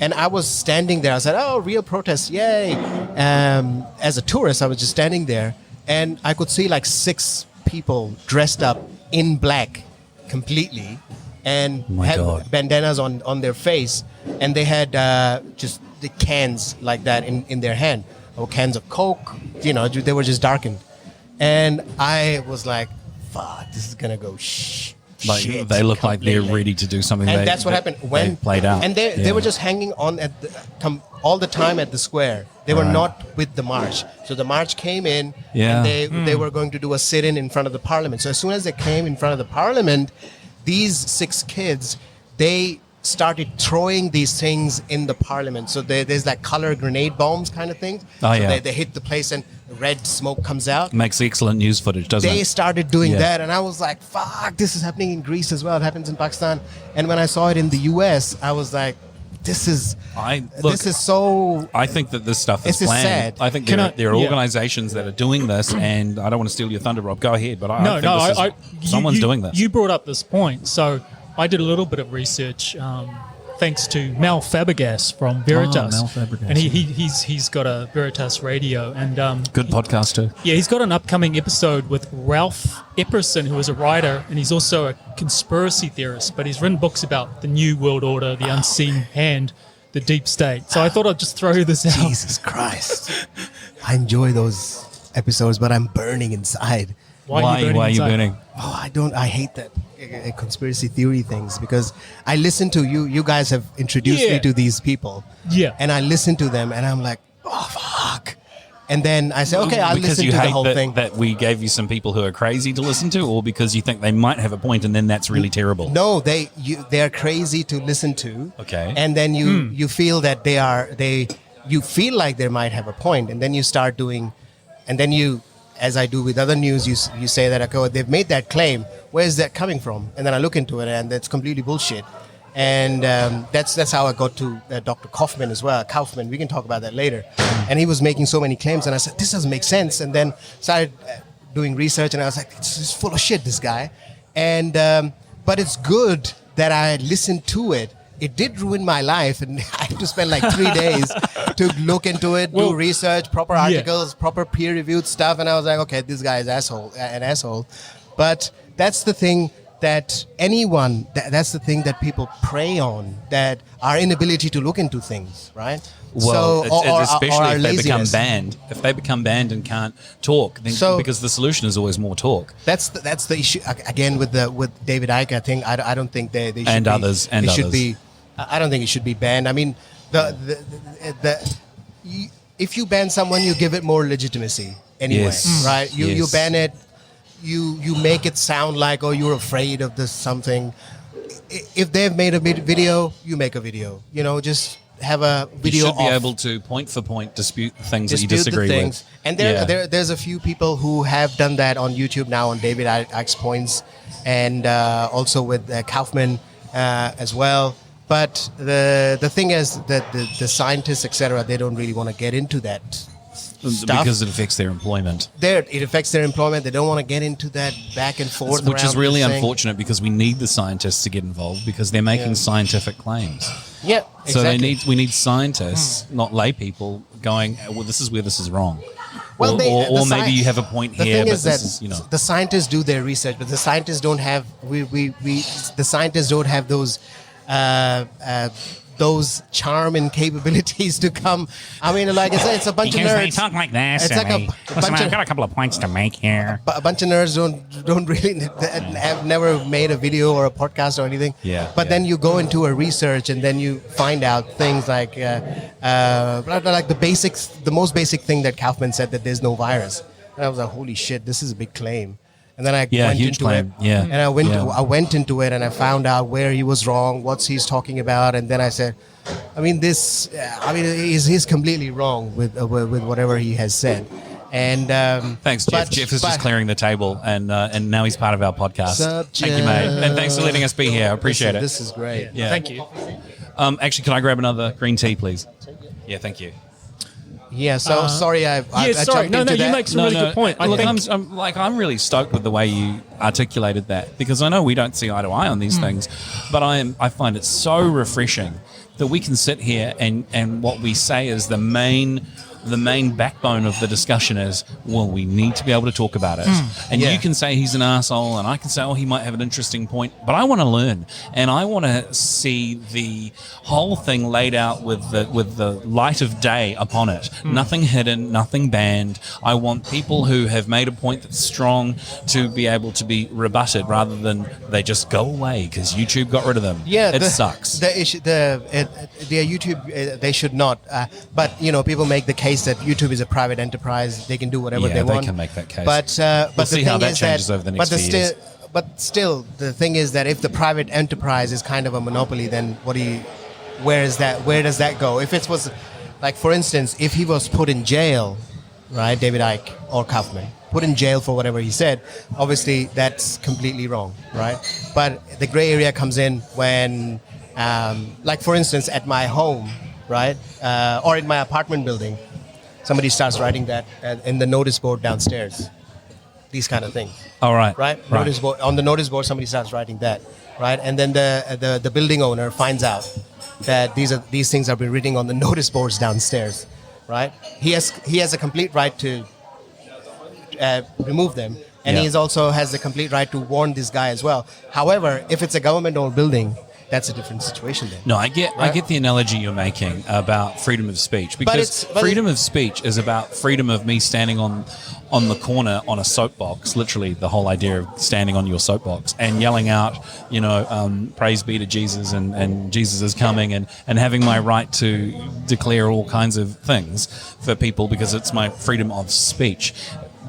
And I was standing there. I said, "Oh, real protest, yay!" As a tourist, I was just standing there, and I could see like 6 people dressed up in black completely and had God. bandanas on their face, and they had just the cans like that in their hand, or cans of Coke, they were just darkened. And I was like, fuck, this is gonna go Like shit they look like they're completely. ready to do something. And that's what happened when they played out. And they were just hanging on all the time at the square. They were not with the march. So the march came in, Yeah. and they were going to do a sit-in in front of the parliament. So as soon as they came in front of the parliament, these 6 kids, they started throwing these things in the parliament. So there's like color grenade bombs kind of things. Oh, so yeah. they hit the place and red smoke comes out. Makes excellent news footage, doesn't They it? started doing Yeah. that, and I was like, fuck, this is happening in Greece as well. It happens in Pakistan. And when I saw it in the US, I was like, this is Look, this is so. I think that this stuff is This is planned. sad. I think Can there are yeah. organizations that are doing this, and I don't want to steal your thunder, Rob. Go ahead, but I think someone's doing this. You brought up this point, so I did a little bit of research. Thanks to Mel Fabregas from Veritas, Mel Fabregas, and he's got a Veritas radio, and Good podcast too. yeah, he's got an upcoming episode with Ralph Epperson, who is a writer, and he's also a conspiracy theorist, but he's written books about the New World Order, the Unseen Hand, the Deep State. So I thought I'd just throw this out. Jesus Christ! I enjoy those episodes, but I'm burning inside. Why are you inside? burning? Oh, I hate that conspiracy theory things because I listen to you. You guys have introduced Yeah. me to these people. Yeah. And I listen to them, and I'm like, oh fuck. And then I say, okay, I'll Because listen you to the hate whole thing. that we gave you some people who are crazy to listen to, or because you think they might have a point and then that's really terrible? No, they're crazy to listen to. Okay. And then you feel that you feel like they might have a point, and then you start doing, and then you, as I do with other news, you say that, okay, well, they've made that claim. Where is that coming from? And then I look into it, and that's completely bullshit. And that's how I got to Dr. Kaufman as well. Kaufman, we can talk about that later. And he was making so many claims, and I said, this doesn't make sense. And then started doing research, and I was like, it's full of shit, this guy. And but it's good that I listened to it. It did ruin my life, and I had to spend like 3 days to look into it, do research, proper articles, proper peer-reviewed stuff, and I was like, okay, this guy is an asshole. But that's the thing that that's the thing that people prey on, that our inability to look into things, right? Well, especially our if they become laziness. banned. If they become banned and can't talk, then because the solution is always more talk. That's the issue again with David Icke. I think I don't think they should And be, others, and it should others. be. I don't think it should be banned. I mean, if you ban someone, you give it more legitimacy anyway, Yes. right? You Yes. ban it, you make it sound like, oh, you're afraid of this something. If they've made a video, you make a video. You know, just have a You video. should be of- able to point for point dispute the things that you dispute disagree the things. with. And Yeah. there's a few people who have done that on YouTube now on David Icke's points, and also with Kaufman as well. But the thing is that the scientists, etc., they don't really want to get into that stuff. Because it affects their employment. It affects their employment. They don't want to get into that back and forth. Which is around really this thing. unfortunate because we need the scientists to get involved because they're making scientific claims. Yeah, exactly. So we need scientists, not lay people, going, well, this is where this is wrong. Well, or maybe you have a point the here, thing but is that this is, you know. the scientists do their research, but the scientists don't have the scientists don't have those charm and capabilities to come. I mean, like it's a bunch of Because nerds. they talk like this. It's like and a listen, bunch I've of- got a couple of points to make here. A bunch of nerds don't really have never made a video or a podcast or anything. Yeah, But yeah. then you go into a research and then you find out things like the most basic thing that Kaufman said, that there's no virus. And I was like, holy shit, this is a big claim. And then I went huge into claim. it. Yeah. And I Yeah. went into it and I found out where he was wrong, what he's talking about, and then I said, he's completely wrong with whatever he has said. And Thanks, Jeff. but- Jeff is just but- clearing the table, and now he's part of our podcast. Sup, Thank you, mate, and thanks for letting us be here. I appreciate it. This is great. Yeah. Thank you. Actually, can I grab another green tea, please? Yeah, thank you. Yeah. So sorry, I sorry. jumped No, into you that. make some really good point. I Look, think I'm really stoked with the way you articulated that because I know we don't see eye to eye on these things, but I find it so refreshing that we can sit here and what we say is the main backbone of the discussion is, well, we need to be able to talk about it. And Yeah. you can say he's an asshole, and I can say, oh, he might have an interesting point, but I want to learn, and I want to see the whole thing laid out with the light of day upon it. Nothing hidden, nothing banned. I want people who have made a point that's strong to be able to be rebutted rather than they just go away because YouTube got rid of them. Yeah, it sucks. The issue, the YouTube, they should not. But people make the case that YouTube is a private enterprise; they can do whatever Yeah, they they want. can make that case. But We'll the see thing how that is changes over the next few years. But still, the thing is that if the private enterprise is kind of a monopoly, then where does that go? If it was, like for instance, if he was put in jail, right, David Icke or Kaufman, put in jail for whatever he said, obviously that's completely wrong, right? But the gray area comes in when Like for instance, at my home, right, or in my apartment building, somebody starts writing that in the notice board downstairs. These kind of things. All right. Right. Notice board, on the notice board, somebody starts writing that. Right, and then the building owner finds out that these things are being written on the notice boards downstairs. Right. He has a complete right to remove them, and he also has the complete right to warn this guy as well. However, if it's a government-owned building, that's a different situation then. No, I get the analogy you're making about freedom of speech, because freedom of speech is about freedom of me standing on the corner on a soapbox, literally the whole idea of standing on your soapbox and yelling out, praise be to Jesus and Jesus is coming, and having my right to declare all kinds of things for people because it's my freedom of speech.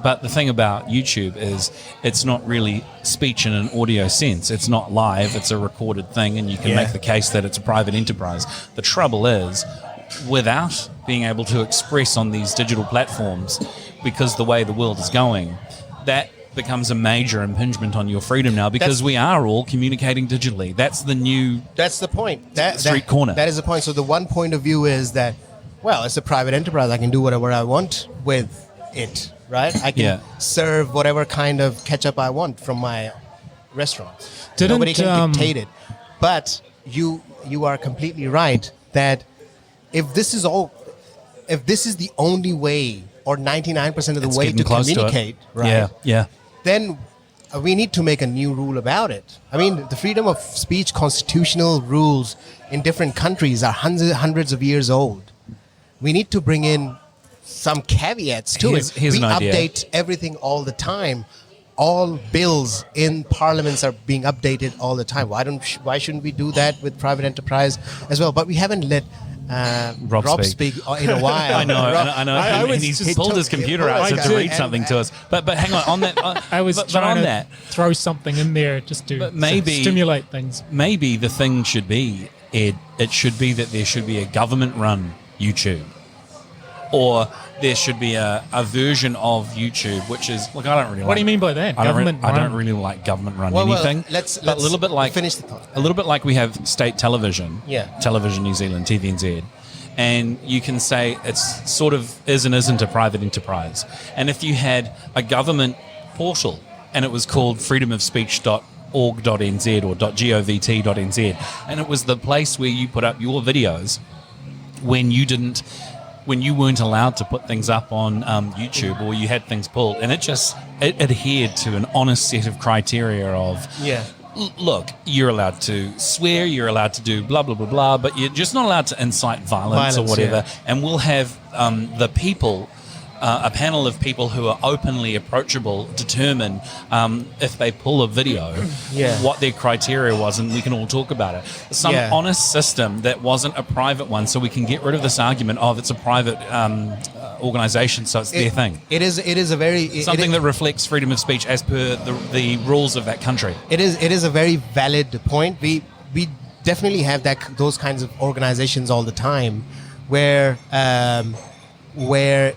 But the thing about YouTube is it's not really speech in an audio sense. It's not live. It's a recorded thing, and you can make the case that it's a private enterprise. The trouble is, without being able to express on these digital platforms, because the way the world is going, that becomes a major impingement on your freedom now, because we are all communicating digitally. That's the point. Street corner. That is the point. So the one point of view is that, well, it's a private enterprise. I can do whatever I want with it. Right, I can serve whatever kind of ketchup I want from my restaurant. Nobody can dictate it. But you are completely right that if this is the only way, or 99% of the way to communicate, right? Yeah. Then we need to make a new rule about it. I mean, the freedom of speech constitutional rules in different countries are hundreds of years old. We need to bring in some caveats to it. Here's an idea. We update everything all the time. All bills in parliaments are being updated all the time. Why shouldn't we do that with private enterprise as well? But we haven't let Rob speak in a while. I know. And he's pulled his computer out to read something to us. But hang on that. I was trying to throw something in there just to stimulate things. Maybe the thing should be, Ed, it should be that there should be a government-run YouTube. Or there should be a version of YouTube, which is, look, I don't really. What do you mean by that? I don't really like government-run anything. Let's a little bit like finish the thought. A little bit like we have state television, Television New Zealand, TVNZ, and you can say it's sort of is and isn't a private enterprise. And if you had a government portal and it was called freedomofspeech.org.nz or .govt.nz, and it was the place where you put up your videos when you weren't allowed to put things up on YouTube, or you had things pulled, and it adhered to an honest set of criteria of, look, you're allowed to swear, you're allowed to do blah, blah, blah, blah, but you're just not allowed to incite violence or whatever. And we'll have the people, a panel of people who are openly approachable, determine if they pull a video, what their criteria was, and we can all talk about it. Some honest system that wasn't a private one, so we can get rid of this argument of it's a private organisation, so it's their thing. It is a very something that reflects freedom of speech as per the rules of that country. It is a very valid point. We definitely have those kinds of organizations all the time, where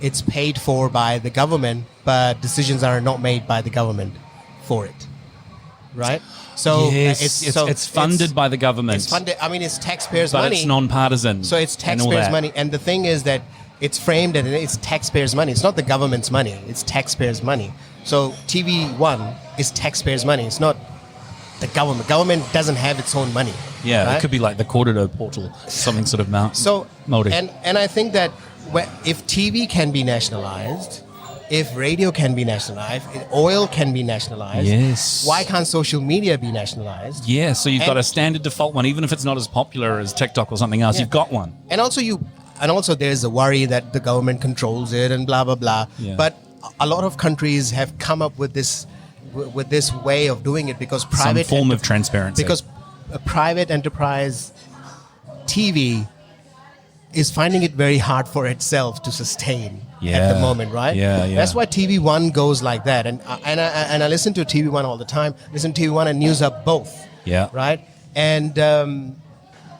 it's paid for by the government, but decisions are not made by the government for it, right? So it's funded by the government. It's funded. I mean, it's taxpayers' but money. But it's non-partisan. So it's taxpayers' money, and the thing is that it's framed and it's taxpayers' money. It's not the government's money. It's taxpayers' money. So TV1 is taxpayers' money. It's not the government. Government doesn't have its own money. Yeah, right? It could be like the Kōrero portal, something sort of Māori. And I think that if TV can be nationalized, if radio can be nationalized, if oil can be nationalized, why can't social media be nationalized? Yeah, so you've got a standard default one, even if it's not as popular as TikTok or something else, you've got one. And also there's a worry that the government controls it and blah, blah, blah. Yeah. But a lot of countries have come up with this way of doing it because private... Some form of transparency. Because a private enterprise TV is finding it very hard for itself to sustain at the moment, right? Yeah. That's why TV1 goes like that. And I listen to TV1 all the time. Listen to TV1 and News Up both. Yeah. Right? And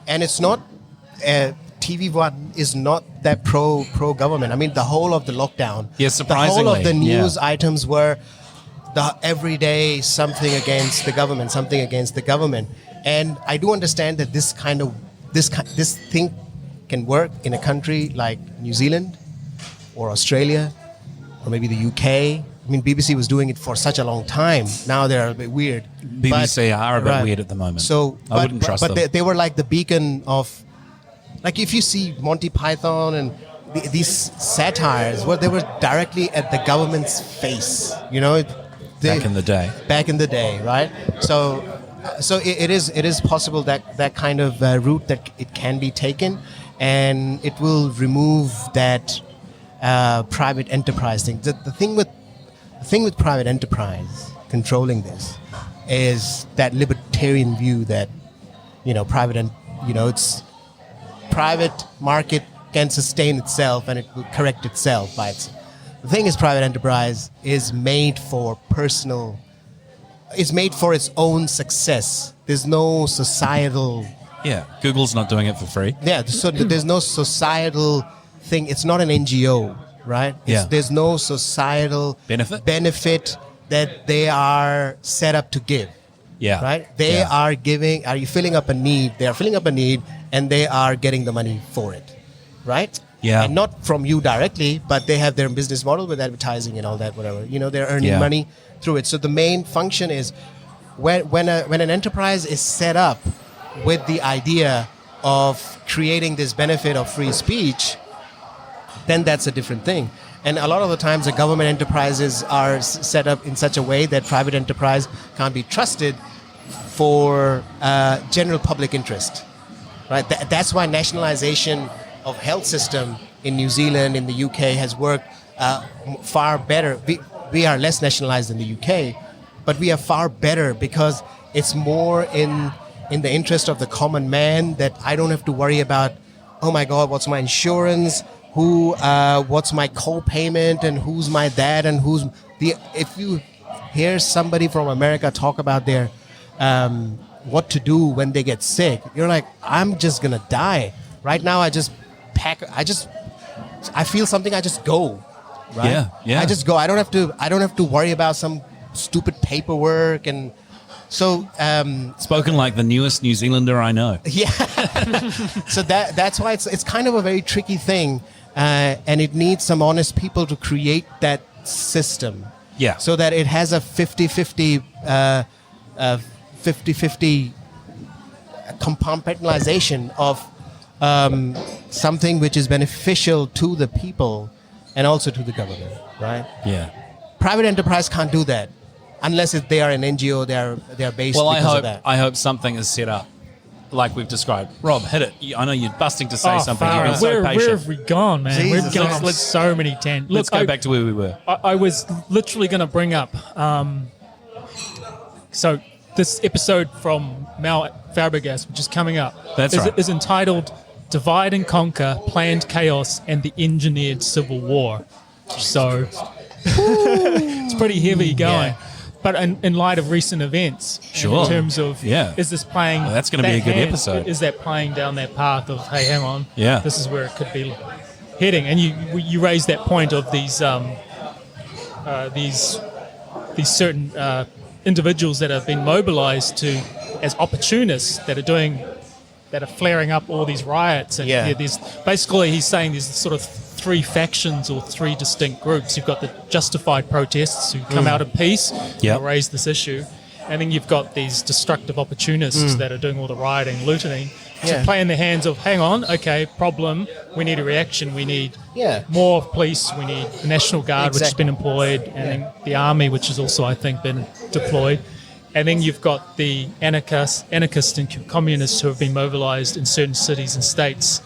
it's not... TV1 is not that pro-government. I mean, the whole of the lockdown... Yeah, surprisingly. The whole of the news items were everyday something against the government. And I do understand that this thing can work in a country like New Zealand or Australia or maybe the UK. I mean, BBC was doing it for such a long time. Now they're a bit weird. BBC are a bit weird at the moment. So I wouldn't trust them. But they were like the beacon of, like if you see Monty Python and these satires, well, they were directly at the government's face. You know, Back in the day. Back in the day, right? So it is possible that kind of route that it can be taken, and it will remove that private enterprise thing. The thing with private enterprise controlling this is that libertarian view that it's private market can sustain itself and it will correct itself by itself. The thing is, private enterprise is made for its own success. There's no societal. Yeah, Google's not doing it for free. Yeah, so there's no societal thing. It's not an NGO, right? There's no societal benefit that they are set up to give. Yeah. Right? They are giving. Are you filling up a need? They are filling up a need, and they are getting the money for it, right? Yeah. And not from you directly, but they have their business model with advertising and all that, whatever. They're earning money through it. So the main function is when an enterprise is set up with the idea of creating this benefit of free speech, then that's a different thing. And a lot of the times the government enterprises are set up in such a way that private enterprise can't be trusted for general public interest. Right? That's why nationalization of health system in New Zealand, in the UK, has worked far better. We are less nationalized in the UK, but we are far better because it's more in the interest of the common man, that I don't have to worry about, oh my God, what's my insurance? What's my co-payment, and who's my dad, and if you hear somebody from America talk about their what to do when they get sick, you're like, I'm just gonna die. Right now, I feel something, I just go. Right? Yeah. I just go. I don't have to worry about some stupid paperwork. And so spoken like the newest New Zealander I know. Yeah. So that's why it's kind of a very tricky thing, and it needs some honest people to create that system. Yeah. So that it has a 50-50 compartmentalization of something which is beneficial to the people and also to the government, right? Yeah. Private enterprise can't do that unless they are an NGO. They are based because of that. I hope something is set up like we've described. Rob, hit it. I know you're busting to say something. You've been so where patient. have we gone, man? Jesus. We've gone on so many tangents. Let's go back to where we were. I was literally going to bring up. So this episode from Mal Fabregas, which is coming up, is entitled "Divide and Conquer: Planned Chaos and the Engineered Civil War." So it's pretty heavy going. Yeah. But in light of recent events, Sure. in terms of, is this playing? Well, that's gonna be a good episode. Is that playing down that path of, hey, hang on, Yeah. this is where it could be heading? And you raised that point of these certain individuals that have been mobilized as opportunists that are flaring up all these riots. And there's basically, he's saying there's sort of three factions or three distinct groups. You've got the justified protests who come out in peace to raise this issue, and then you've got these destructive opportunists that are doing all the rioting, looting, to play in the hands of, hang on, okay, problem, we need a reaction, we need more police, we need the National Guard, which has been employed, and then the Army, which has also, I think, been deployed. And then you've got the anarchists and communists who have been mobilized in certain cities and states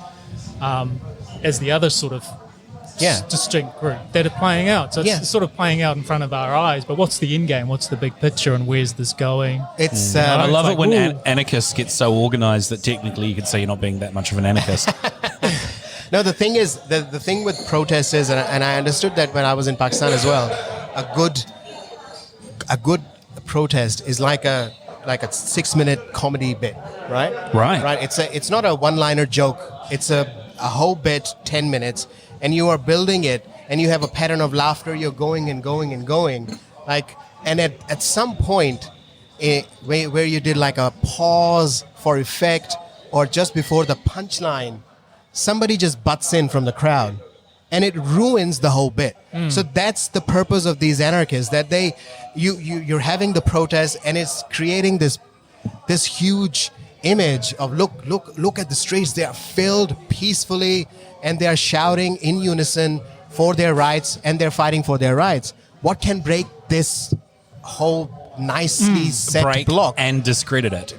as the other sort of distinct group that are playing out. So it's sort of playing out in front of our eyes. But what's the end game? What's the big picture, and where's this going? It's I love like, it when ooh. anarchists get so organized that technically you could say you're not being that much of an anarchist. No, the thing is, the thing with protests is, and I understood that when I was in Pakistan as well, a good protest is like a 6-minute comedy bit, right? Right. It's not a one-liner joke. It's a whole bit, 10 minutes, and you are building it, and you have a pattern of laughter. You're going and going and going. Like and at some point, where you did like a pause for effect, or just before the punchline, somebody just butts in from the crowd, and it ruins the whole bit. So that's the purpose of these anarchists, that you're having the protest, and it's creating this huge image of look at the streets. They are filled peacefully, and they are shouting in unison for their rights, and they're fighting for their rights. What can break this whole nicely set Break block and discredit it.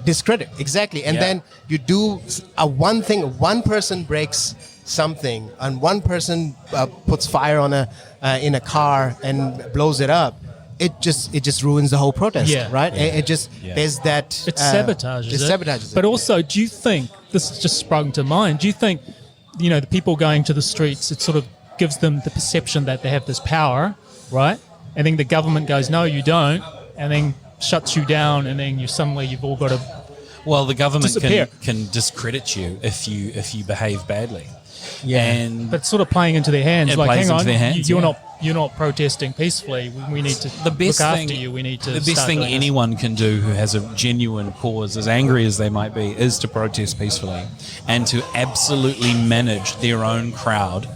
Exactly. And Yeah. then you do one thing. One person breaks something, and one person puts fire on in a car and blows it up. It just ruins the whole protest, Yeah. right? It just Yeah. there's that It sabotages it it. sabotages But it. also, do you think, this has just sprung to mind, do you think, the people going to the streets, it sort of gives them the perception that they have this power, right? And then the government goes, no, you don't, and then shuts you down, and then you've all got to... Well, the government Disappear. can discredit you if you behave badly. Yeah. And But it's sort of playing into their hands. It Like, plays hang into on, their hands, you're yeah. not protesting peacefully. We need to the best look thing, after you. We need to the best start thing doing this. anyone can do who has a genuine cause, as angry as they might be, is to protest peacefully and to absolutely manage their own crowd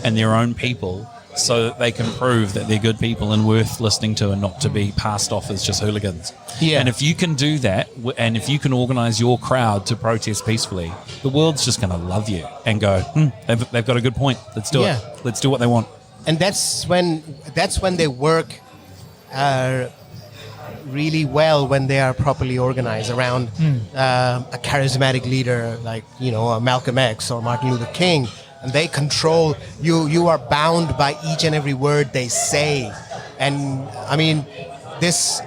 and their own people, so that they can prove that they're good people and worth listening to, and not to be passed off as just hooligans. Yeah. And if you can do that, and if you can organise your crowd to protest peacefully, the world's just going to love you and go, they've got a good point. Let's do Yeah. it. Let's do what they want. And that's when they work really well, when they are properly organized around a charismatic leader like Malcolm X or Martin Luther King, and they control you. You are bound by each and every word they say, and I mean this.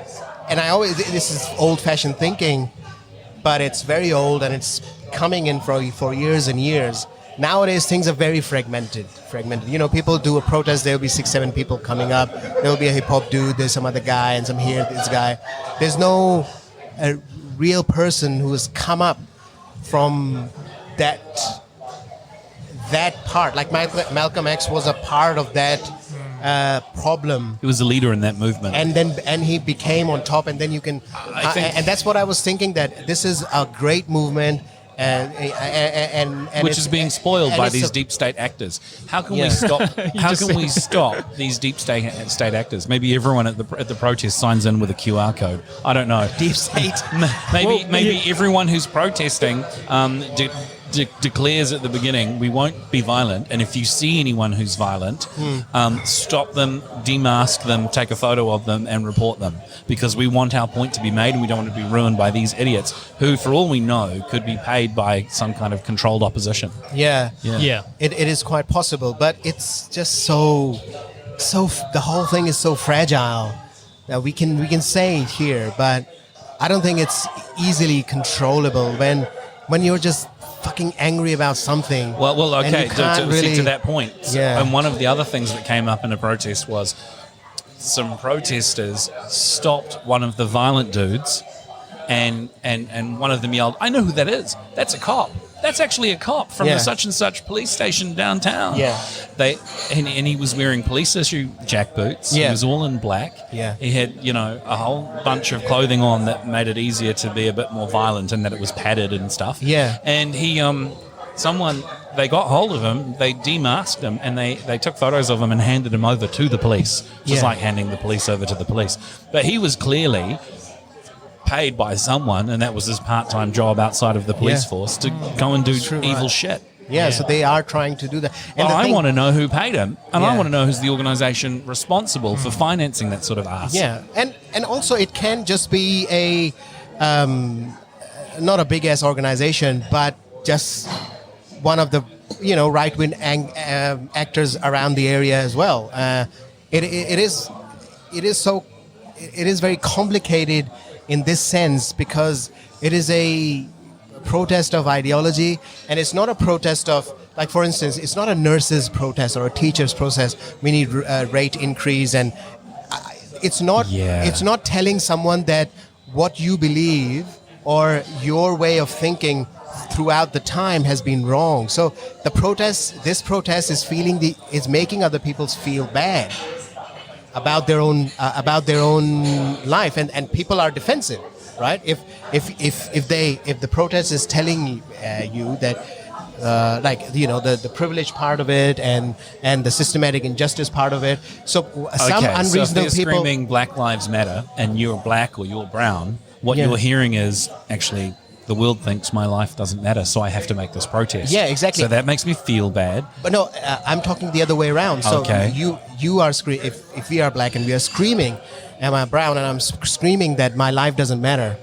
And this is old-fashioned thinking, but it's very old, and it's coming in for years and years. Nowadays, things are very fragmented. People do a protest, there'll be 6-7 people coming up. There'll be a hip-hop dude, there's some other guy, and this guy. There's no real person who has come up from that part. Like Malcolm X was a part of that problem. He was a leader in that movement. And he became on top, and then you can... I think- and that's what I was thinking, that this is a great movement, and which is being spoiled and by it's these a- deep state actors. How can Yeah. we stop? How just can we stop these deep state actors? Maybe everyone at the protest signs in with a QR code. I don't know. Deep state. Maybe everyone who's protesting declares at the beginning, we won't be violent, and if you see anyone who's violent, stop them, demask them, take a photo of them, and report them, because we want our point to be made, and we don't want to be ruined by these idiots who, for all we know, could be paid by some kind of controlled opposition. Yeah. Yeah. It is quite possible, but it's just so the whole thing is so fragile that we can say it here, but I don't think it's easily controllable when you're just fucking angry about something. Well, and okay. you can't really, To that point, Yeah. and one of the other things that came up in a protest was some protesters stopped one of the violent dudes, and one of them yelled, "I know who that is. That's a cop. That's actually a cop from Yeah. the such and such police station downtown." Yeah. And he was wearing police issue jack boots. Yeah. He was all in black. Yeah. He had a whole bunch of clothing on that made it easier to be a bit more violent, and that it was padded and stuff. Yeah. And he they got hold of him, they demasked him, and they took photos of him and handed him over to the police. Just Yeah. like handing the police over to the police. But he was clearly paid by someone, and that was his part-time job outside of the police Yeah. force, to go and do True, evil right. shit. Yeah, so they are trying to do that. And Well, the I thing- want to know who paid him, and I Yeah. want to know who's the organisation responsible for financing that sort of arse. Yeah, and also it can just be a not a big ass organization, but just one of the right wing actors around the area as well. It is very complicated in this sense, because it is a protest of ideology, and it's not a protest of, like, for instance, it's not a nurse's protest or a teacher's protest. We need rate increase, and it's not. Yeah. It's not telling someone that what you believe or your way of thinking throughout the time has been wrong. So this protest is making other people feel bad. about their own life, and people are defensive, right? If the protest is telling you that the privilege part of it and the systematic injustice part of it, so some Okay, so if unreasonable they're people screaming Black Lives Matter and you're black or you're brown, what Yeah. you're hearing is actually the world thinks my life doesn't matter, so I have to make this protest. Yeah, exactly. So that makes me feel bad. But no, I'm talking the other way around. So Okay. you are if we are black and we are screaming, am I brown, and I'm screaming that my life doesn't matter,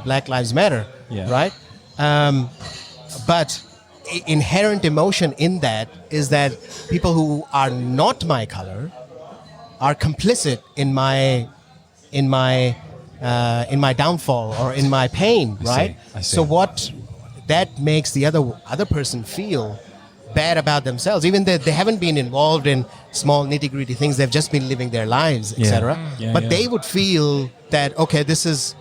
Black Lives Matter, Yeah. right? But inherent emotion in that is that people who are not my color are complicit in my downfall or in my pain, right? I see. So what that makes the other person feel bad about themselves, even though they haven't been involved in small nitty-gritty things, they've just been living their lives, etc. Yeah, But yeah. they would feel that, okay, this is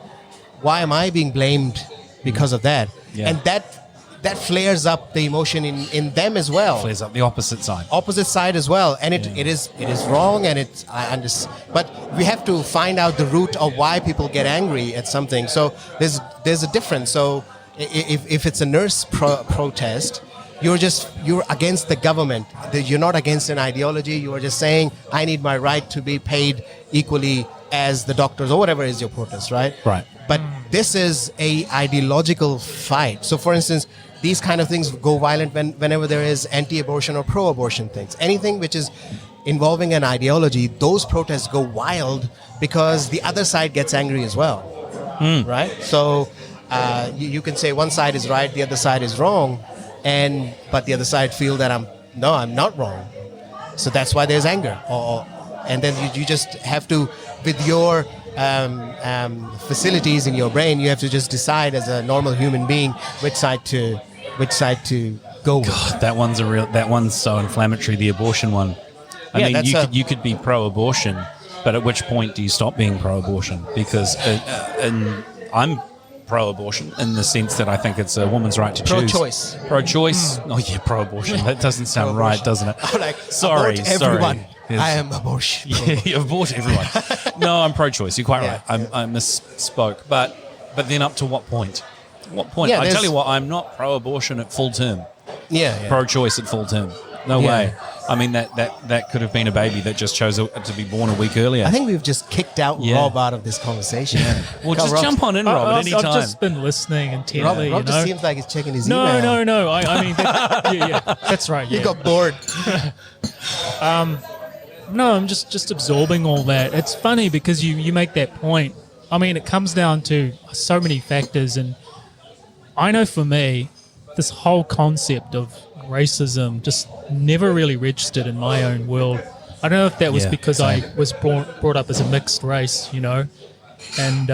why am I being blamed because of that? Yeah. And that flares up the emotion in them as well. Flares up the opposite side. Opposite side as well, and it is wrong, and I understand. But we have to find out the root of why people get angry at something. So there's a difference. So if it's a nurse protest, you're against the government. You're not against an ideology. You are just saying, I need my right to be paid equally as the doctors or whatever is your protest, right? Right. But this is a ideological fight. So, for instance, these kind of things go violent whenever there is anti-abortion or pro-abortion things. Anything which is involving an ideology, those protests go wild because the other side gets angry as well, right? So you can say one side is right, the other side is wrong, but the other side feel that I'm not wrong. So that's why there's anger, and then you just have to, with your facilities in your brain, you have to just decide as a normal human being which side to go with. God, that one's so inflammatory. The abortion one. I Yeah, mean, that's you could be pro-abortion, but at which point do you stop being pro-abortion? Because and I'm pro-abortion in the sense that I think it's a woman's right to choose. Pro-choice. Pro-choice. Oh yeah, pro-abortion. That doesn't sound right, doesn't it? I'm like, Sorry, abort everyone. sorry. Yes. I am abortion. Yeah, abort everyone. No, I'm pro-choice. You're quite Yeah. right. I misspoke. But then up to what point? What point? Yeah, I tell there's- you what, I'm not pro-abortion at full term. Yeah. Pro-choice at full term. No Yeah. way. I mean, that could have been a baby that just chose to be born a week earlier. I think we've just kicked out Yeah. Rob out of this conversation. Well, Go, just Rob. jump on in, Rob, at any I've time. just been listening Rob, intently. Rob you just know? seems like he's checking his No, email. no. I mean, yeah, that's right. He Yeah. got bored. No, I'm just absorbing all that. It's funny because you make that point. I mean, it comes down to so many factors, and I know for me, this whole concept of racism just never really registered in my own world. I don't know if that was Yeah, because same. I was brought up as a mixed race, you know, and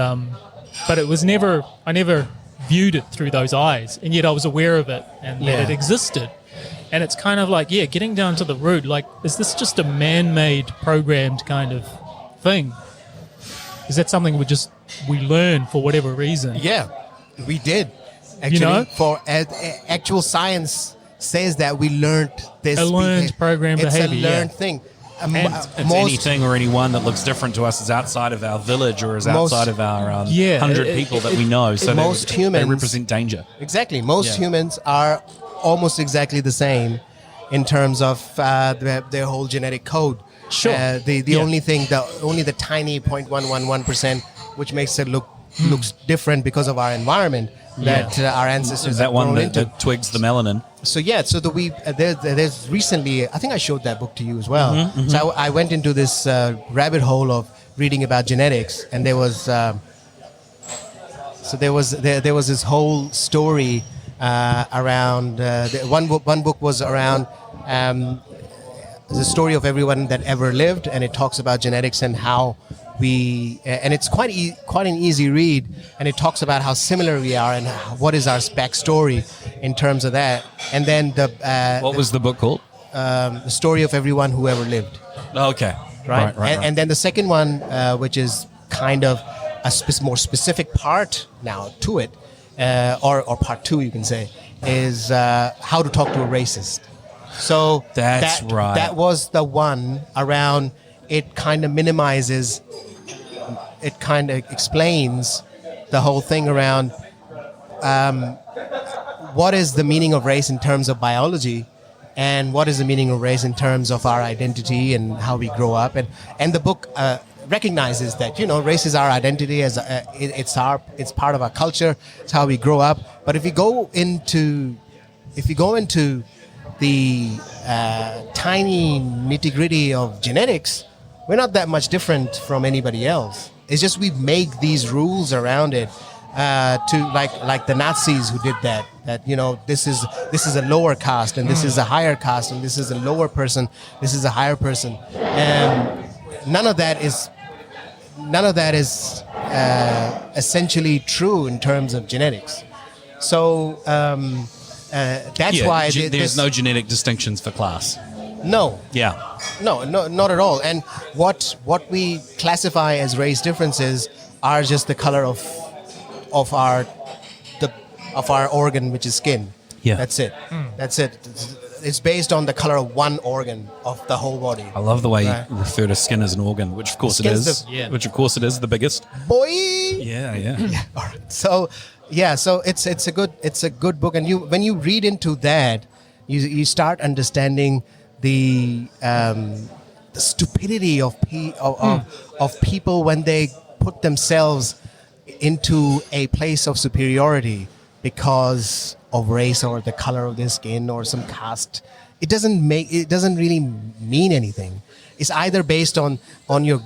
but it was never. I never viewed it through those eyes, and yet I was aware of it and Yeah. that it existed. And it's kind of like, yeah, getting down to the root. Like, is this just a man-made, programmed kind of thing? Is that something we learn for whatever reason? Yeah, we did. Actually, know? for actual science says that we learned this. A learned program it's behavior, a learned yeah. thing. It's anything or anyone that looks different to us is outside of our village or is Most- outside of our Yeah, 100 people that we know. So most they humans- represent danger. Exactly. Most Yeah. humans are almost exactly the same in terms of their whole genetic code. Sure. The Yeah. only thing, only the tiny 0.111%, which makes it looks different because of our environment that our ancestors That have one grown that, into. that twigs the melanin. So yeah, so there's recently, I think I showed that book to you as well. Mm-hmm, So I went into this rabbit hole of reading about genetics, and there was there was this whole story around one book was around the story of everyone that ever lived, and it talks about genetics and how and it's quite an easy read, and it talks about how similar we are and what is our backstory in terms of that. And then What was the book called? the story of everyone who ever lived, Oh, okay. right? Right. And then the second one, which is kind of a more specific part now to it, or part two, you can say, is how to talk to a racist. So That's right. That was the one around it kind of minimizes, it kind of explains the whole thing around what is the meaning of race in terms of biology, and what is the meaning of race in terms of our identity and how we grow up. And the book recognizes that, you know, race is our identity, as it's part of our culture, it's how we grow up. But if you go into the tiny nitty-gritty of genetics, we're not that much different from anybody else. It's just we make these rules around it to like the Nazis who did that. That, you know, this is a lower caste, and this is a higher caste, and this is a lower person, this is a higher person, and none of that is essentially true in terms of genetics. So that's why there's no genetic distinctions for class. No. Yeah. No, not at all. And what we classify as race differences are just the color of our organ, which is skin. Yeah. That's it. That's it. It's based on the color of one organ of the whole body. I love the way Right. you refer to skin as an organ, which of course it Skin's is. Yeah. Which of course it is the biggest. Boy. Yeah. All right. So it's a good book, and when you read into that, you start understanding the stupidity of people when they put themselves into a place of superiority because of race or the color of their skin or some caste. It doesn't really mean anything. It's either based on your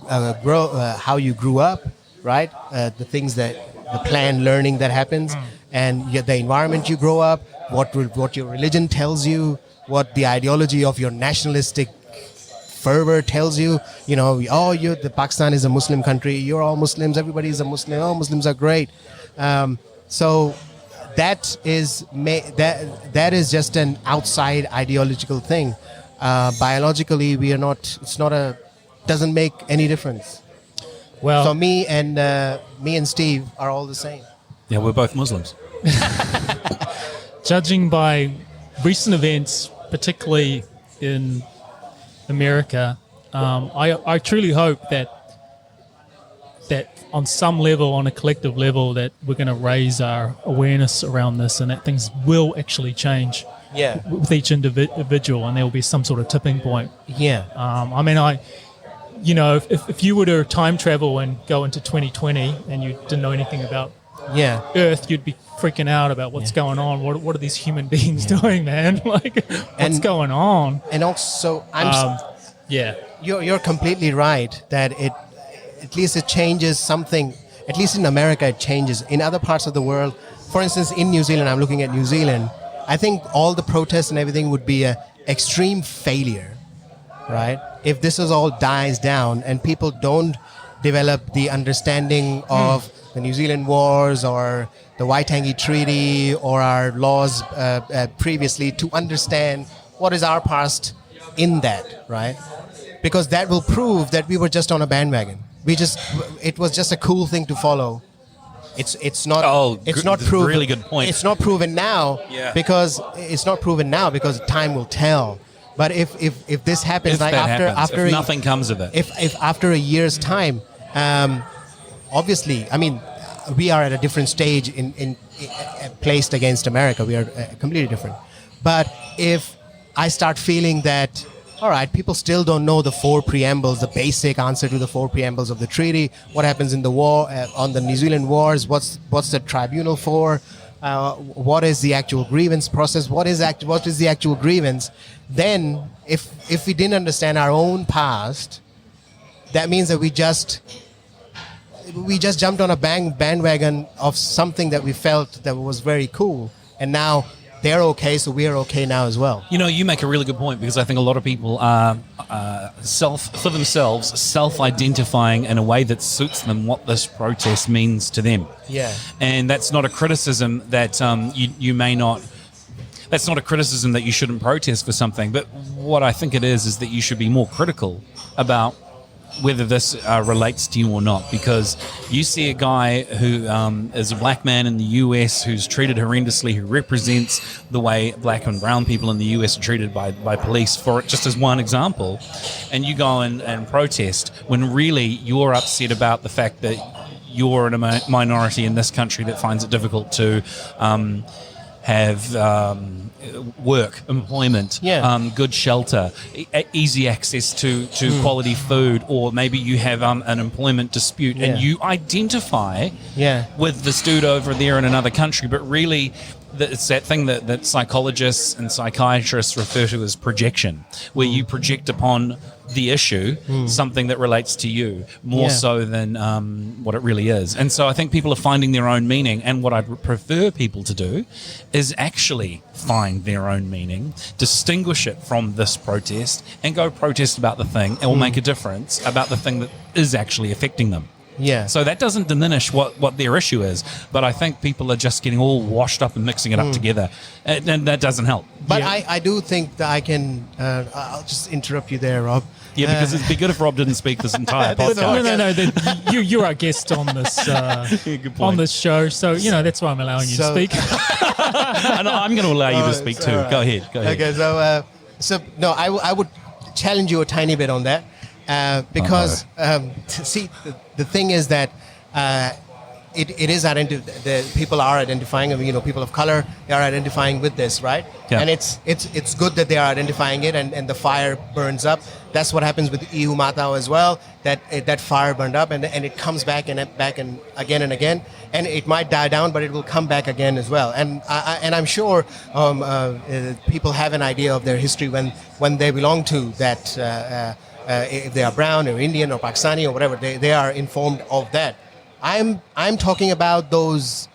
how you grew up, right? The things the planned learning that happens, and the environment you grow up, what your religion tells you, what the ideology of your nationalistic fervor tells you. You know, the Pakistan is a Muslim country. You're all Muslims. Everybody is a Muslim. Oh, Muslims are great. So that is just an outside ideological thing. Biologically, we are not. Doesn't make any difference. Well, So me and Steve are all the same. Yeah, we're both Muslims. judging by recent events, particularly in America, I truly hope that on some level, on a collective level, that we're going to raise our awareness around this, and that things will actually change Yeah. with each individual, and there will be some sort of tipping point. Yeah. If you were to time travel and go into 2020 and you didn't know anything about Yeah. Earth, you'd be freaking out about what's going on. What are these human beings doing, man? Like, what's going on? And also, Yeah. you're completely right that at least it changes something. At least in America, it changes. In other parts of the world, for instance, in New Zealand, I'm looking at New Zealand. I think all the protests and everything would be an extreme failure, right? If this all dies down and people don't develop the understanding of the New Zealand Wars or the Waitangi Treaty or our laws previously, to understand what is our past in that, right? Because that will prove that we were just on a bandwagon. It was just a cool thing to follow. It's not. Oh, it's not that's a proven. really good point. It's not proven now. Yeah. Because it's not proven now because time will tell. But if this happens, If like that happens, after if nothing comes of it. if after a year's time, obviously, I mean, we are at a different stage in placed against America. We are completely different. But if I start feeling that, all right, people still don't know the four preambles, the basic answer to the four preambles of the treaty, what happens in the war, on the New Zealand wars, what's the tribunal for, what is the actual grievance process, what is the actual grievance, then if we didn't understand our own past, that means that we just jumped on a bandwagon of something that we felt that was very cool, and now they're okay, so we're okay now as well. You know, you make a really good point, because I think a lot of people are self-identifying in a way that suits them what this protest means to them. Yeah. And that's not a criticism that you may not. That's not a criticism that you shouldn't protest for something. But what I think it is that you should be more critical about whether this relates to you or not, because you see a guy who is a black man in the US who's treated horrendously, who represents the way black and brown people in the US are treated by police, for just as one example, and you go and protest when really you're upset about the fact that you're in a minority in this country that finds it difficult to have work, employment, good shelter, easy access to quality food, or maybe you have an employment dispute and you identify with this dude over there in another country, but really it's that thing that psychologists and psychiatrists refer to as projection, where you project upon the issue something that relates to you more so than what it really is. And so I think people are finding their own meaning, and what I'd prefer people to do is actually find their own meaning, distinguish it from this protest, and go protest about the thing, and will make a difference about the thing that is actually affecting them. Yeah. So that doesn't diminish what their issue is, but I think people are just getting all washed up and mixing it up together, and that doesn't help. But I do think that I can. I'll just interrupt you there, Rob. Yeah, because it'd be good if Rob didn't speak this entire podcast. No. You're our guest on this on this show, so that's why I'm allowing you to speak. And I'm going to allow you to speak too. Go ahead. Okay, so no, I would challenge you a tiny bit on that. Because see, the thing is that it is the people are identifying. People of color, they are identifying with this, right? Yeah. And it's good that they are identifying it, and the fire burns up. That's what happens with Ihu Matao as well. That fire burned up, and it comes back and again and again, and it might die down, but it will come back again as well. And I'm sure people have an idea of their history when they belong to that. If they are brown or Indian or Pakistani or whatever, they are informed of that. I'm talking about those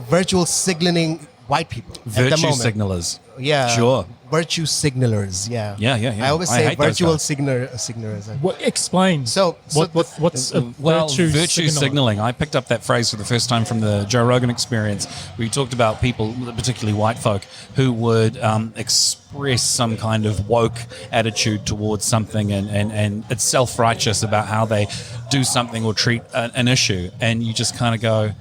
virtual signaling white people. Virtue signalers. Yeah. Sure. Virtue signalers. Yeah. Yeah. I always say virtual signalers. What explain? What's virtue signaling? I picked up that phrase for the first time from the Joe Rogan Experience, where he talked about people, particularly white folk, who would express some kind of woke attitude towards something, and it's self-righteous about how they do something or treat an issue, and you just kind of go,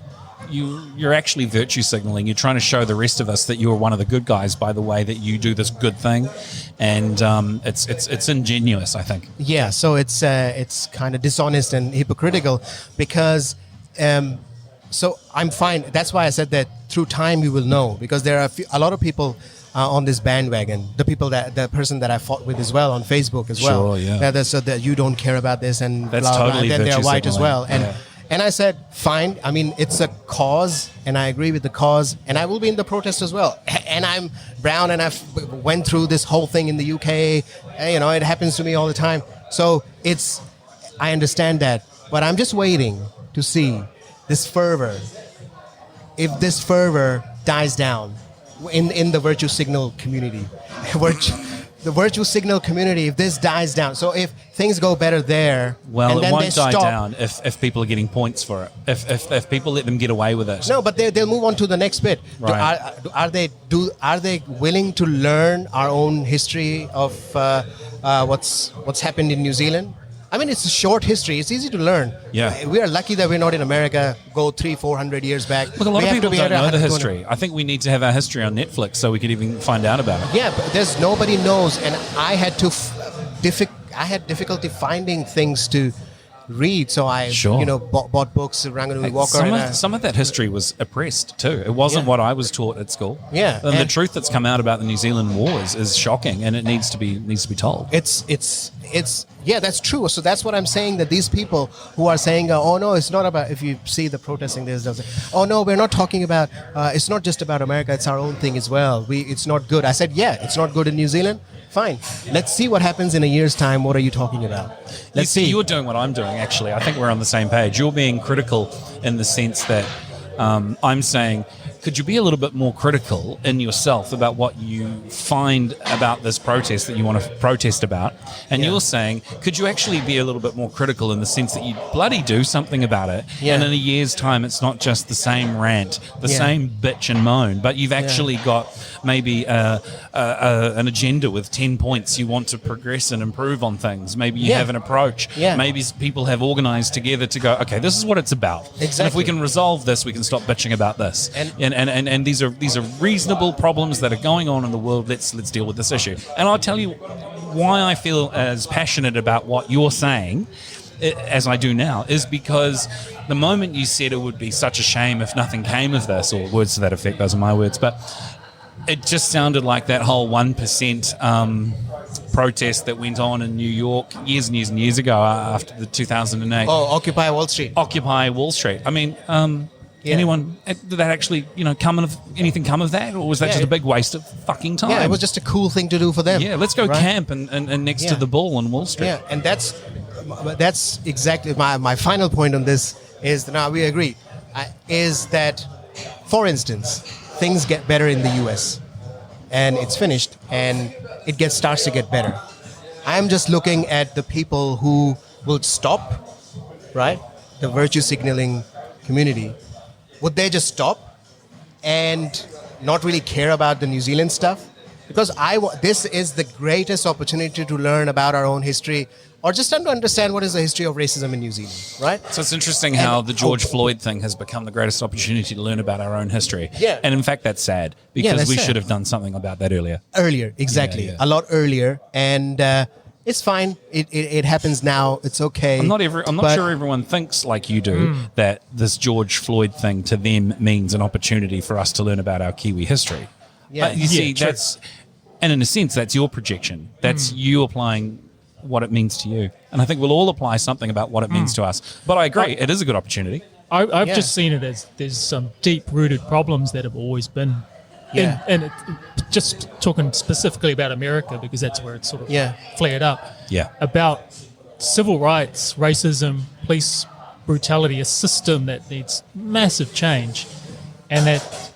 You're actually virtue signaling. You're trying to show the rest of us that you're one of the good guys by the way that you do this good thing, and it's ingenuous, I think. Yeah, so it's kind of dishonest and hypocritical, because so I'm fine. That's why I said that through time we will know, because there are a lot of people on this bandwagon. The person that I fought with as well on Facebook as well. Sure, yeah. So that you don't care about this, and that's blah, totally blah, and then they're white signaling. as well, And I said, fine. I mean, it's a cause, and I agree with the cause, and I will be in the protest as well. And I'm brown, and I've went through this whole thing in the UK. It happens to me all the time. So I understand that, but I'm just waiting to see this fervor. If this fervor dies down in the virtue signal community, the virtue signal community, if this dies down, so if things go better there, well, and it then won't die stop, down if people are getting points for it. If people let them get away with it. No, but they'll move on to the next bit. Right. Are they willing to learn our own history of what's happened in New Zealand? I mean, it's a short history. It's easy to learn. Yeah. We are lucky that we're not in America. Go 300-400 years back. Look, a lot of people don't know the history. I think we need to have our history on Netflix so we could even find out about it. Yeah, but nobody knows, and I had difficulty finding things to read, so I bought books, Ranganui Walker. Some of that history was oppressed too. It wasn't what I was taught at school. Yeah, and the truth that's come out about the New Zealand War is shocking, and it needs to be told. Yeah, that's true. So that's what I'm saying, that these people who are saying, oh no, it's not about, if you see the protesting, oh no, we're not talking about, it's not just about America, it's our own thing as well. It's not good. I said, yeah, it's not good in New Zealand. Fine. Let's see what happens in a year's time. What are you talking about? Let's see. You're doing what I'm doing, actually. I think we're on the same page. You're being critical in the sense that I'm saying, could you be a little bit more critical in yourself about what you find about this protest that you want to protest about? And you're saying, could you actually be a little bit more critical in the sense that you bloody do something about it? Yeah. And in a year's time, it's not just the same rant, the same bitch and moan, but you've actually got maybe an agenda with 10 points you want to progress and improve on things. Maybe you have an approach. Yeah. Maybe people have organized together to go, okay, this is what it's about. Exactly. And if we can resolve this, we can stop bitching about this. And these are reasonable problems that are going on in the world. Let's deal with this issue. And I'll tell you why I feel as passionate about what you're saying as I do now is because the moment you said it would be such a shame if nothing came of this, or words to that effect, those are my words, but it just sounded like that whole 1% protest that went on in New York years and years and years ago after the 2008. Oh, Occupy Wall Street. Occupy Wall Street. I mean, anyone, did that actually, anything come of that? Or was that just a big waste of fucking time? Yeah, it was just a cool thing to do for them. Yeah, let's go right? camp and next to the bull on Wall Street. Yeah, and that's exactly my final point on this is, now we agree, is that, for instance, things get better in the US and it's finished and it starts to get better. I'm just looking at the people who will stop, right? The virtue signaling community. Would they just stop and not really care about the New Zealand stuff? Because this is the greatest opportunity to learn about our own history, or just to understand what is the history of racism in New Zealand, right? So it's interesting how the George Floyd thing has become the greatest opportunity to learn about our own history. Yeah. And in fact, that's sad because that's we sad. should have done something about that earlier. Earlier, exactly. Yeah. A lot earlier. And it's fine. It happens now. It's okay. I'm not sure everyone thinks like you do that this George Floyd thing to them means an opportunity for us to learn about our Kiwi history. Yeah. You see, true. and in a sense, that's your projection. That's you applying what it means to you. And I think we'll all apply something about what it means to us. But I agree, it is a good opportunity. I've just seen it as there's some deep-rooted problems that have always been. Yeah. And just talking specifically about America, because that's where it's sort of flared up. Yeah. About civil rights, racism, police brutality, a system that needs massive change, and that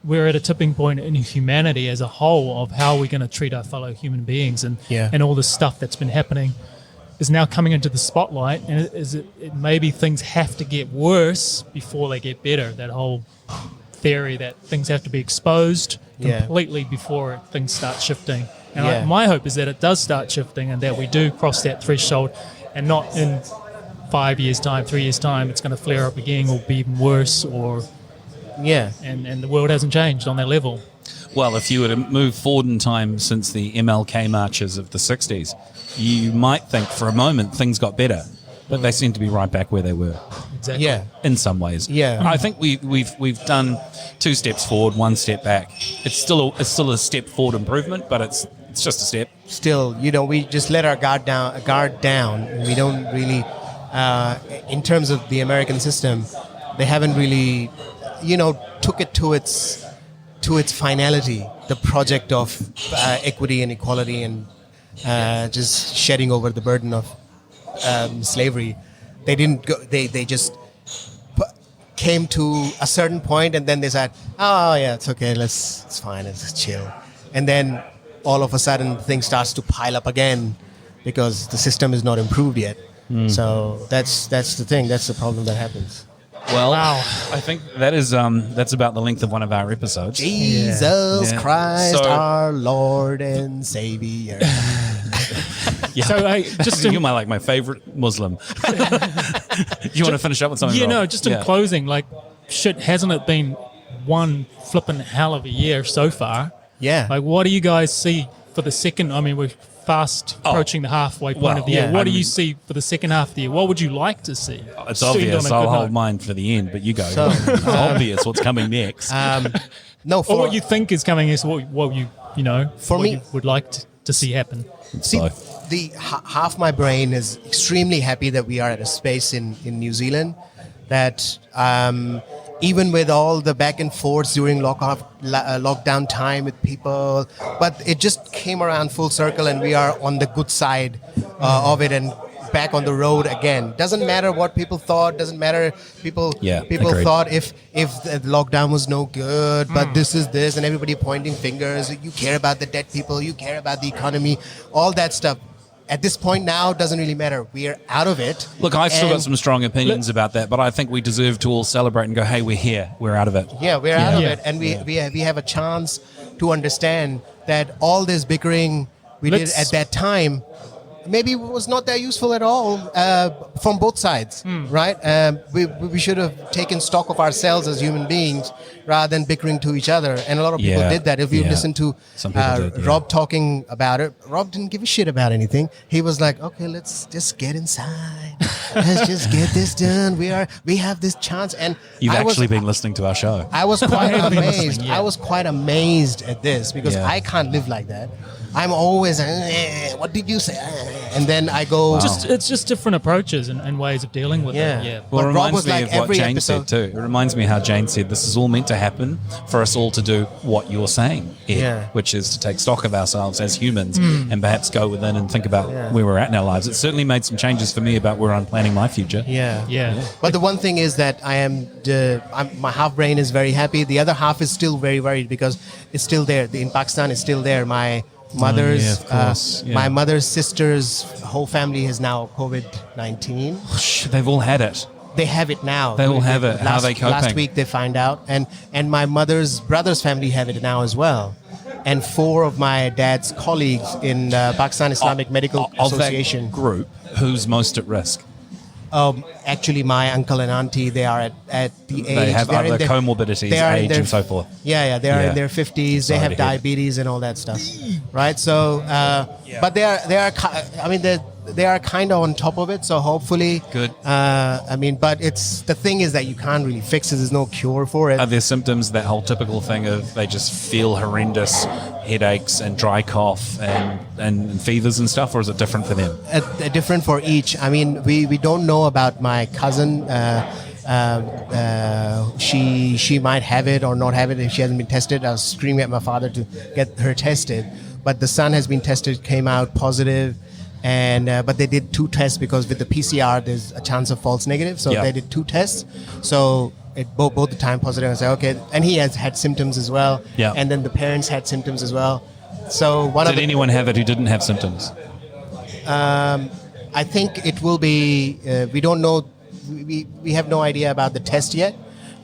we're at a tipping point in humanity as a whole of how we're going to treat our fellow human beings, and all this stuff that's been happening is now coming into the spotlight, and maybe things have to get worse before they get better. That whole theory that things have to be exposed completely before things start shifting. And my hope is that it does start shifting and that we do cross that threshold, and not in 5 years' time, 3 years' time, it's going to flare up again or be even worse, or and the world hasn't changed on that level. Well, if you were to move forward in time since the MLK marches of the 60s, you might think for a moment things got better, but they seem to be right back where they were. Exactly. Yeah. In some ways. Yeah. I think we've done 2 steps forward, 1 step back. It's still a step forward improvement, but it's just a step. Still, we just let our guard down. We don't really, in terms of the American system, they haven't really, took it to its finality, the project of equity and equality, and just shedding over the burden of slavery. They didn't go. They just came to a certain point, and then they said, "Oh yeah, it's okay. It's fine. Let's chill." And then all of a sudden, things starts to pile up again because the system is not improved yet. So that's the thing. That's the problem that happens. Well, I think that's about the length of one of our episodes. Jesus Yeah. Christ, So- our Lord and Savior. Yeah. So just You're my favorite Muslim. Do you want to finish up with something? Rob? just in closing, shit, hasn't it been one flippin' hell of a year so far? Yeah. What do you guys see for the second? I mean, we're fast approaching the halway point of the year. What do you see for the second half of the year? What would you like to see? It's To end obvious. on a I'll good hold note. mine for the end, but you go. So, It's obvious what's coming next. No, Or for what you think is coming is what you For what me- you would like to see happen. see, So- half my brain is extremely happy that we are at a space in New Zealand that even with all the back and forths during lockdown time with people, but it just came around full circle, and we are on the good side of it, and back on the road again. Doesn't matter what people thought. Doesn't matter people agreed. thought if the lockdown was no good, but this is this, and everybody pointing fingers. You care about the dead people. You care about the economy. All that stuff. At this point now, doesn't really matter. We are out of it. Look, I've still got And- some strong opinions about that, but I think we deserve to all celebrate and go, hey, we're here. We're out of it. Yeah, we're out of Yeah. it, and we have a chance to understand that all this bickering we did Let's- at that time maybe was not that useful at all from both sides, right? We should have taken stock of ourselves as human beings rather than bickering to each other. And a lot of people Yeah, did that. If you yeah. listen to Some people did, yeah. Rob talking about it, Rob didn't give a shit about anything. He was like, okay, let's just get inside. Let's just get this done. We have this chance. And You've I was- actually been listening to our show. I was quite have been amazed. listening, yeah. I was quite amazed at this because Yeah. I can't live like that. I'm always, what did you say? And then I go, It's just different approaches and ways of dealing with Yeah. it. Yeah. Well, it But Rob reminds was me like of what every Jane episode- said too. It reminds me how Jane said this is all meant to happen for us all to do what you're saying, Ed, Yeah. which is to take stock of ourselves as humans and perhaps go within and think about Yeah. where we're at in our lives. It certainly made some changes for me about where I'm planning my future. yeah. Yeah. But the one thing is that my half brain is very happy. The other half is still very worried because it's still there. In Pakistan, it's still there. My mother's, yeah, of course. Yeah. my mother's sister's whole family has now COVID-19. They've all had it. They have it now. They all have it. How are they coping? Last week they find out, and my mother's brother's family have it now as well, and 4 of my dad's colleagues in Pakistan Islamic Medical Of Association. that group, who's most at risk? Actually, my uncle and auntie, they are at the age. They have they're in other their- comorbidities, they are in age, their- and so forth. Yeah, they are Yeah. in their 50s. They Sorry have to hear that. diabetes and all that stuff, right? So, but they are. I mean, they are kind of on top of it. So hopefully, Good. I mean, but it's the thing is that you can't really fix it. There's no cure for it. Are there symptoms, that whole typical thing of they just feel horrendous headaches and dry cough and fevers and stuff, or is it different for them? Different for each. I mean, we don't know about my cousin. She might have it or not have it if she hasn't been tested. I was screaming at my father to get her tested, but the son has been tested, came out positive, and but they did 2 tests because with the PCR there's a chance of false negative. So Yeah. they did 2 tests. So it both the time positive. I said okay, and he has had symptoms as well. Yeah. And then the parents had symptoms as well. So one of Did the anyone have it who didn't have symptoms? I think it will be. We don't know. We have no idea about the test yet,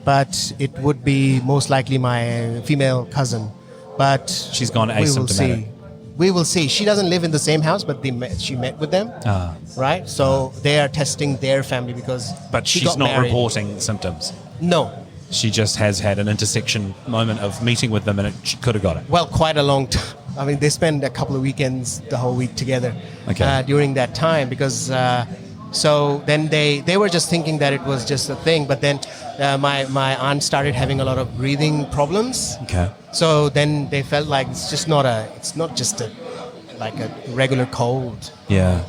but it would be most likely my female cousin. But She's gone we will see. asymptomatic. We will see. She doesn't live in the same house, but she met with them, Ah. right? So they are testing their family because. But she she's got not married. reporting symptoms. No. She just has had an intersection moment of meeting with them, and she could have got it. Well, quite a long time. I mean, they spend a couple of weekends, the whole week together Okay. during that time because. So then they were just thinking that it was just a thing, but then my aunt started having a lot of breathing problems. Okay. So then they felt like it's not just like a regular cold. Yeah.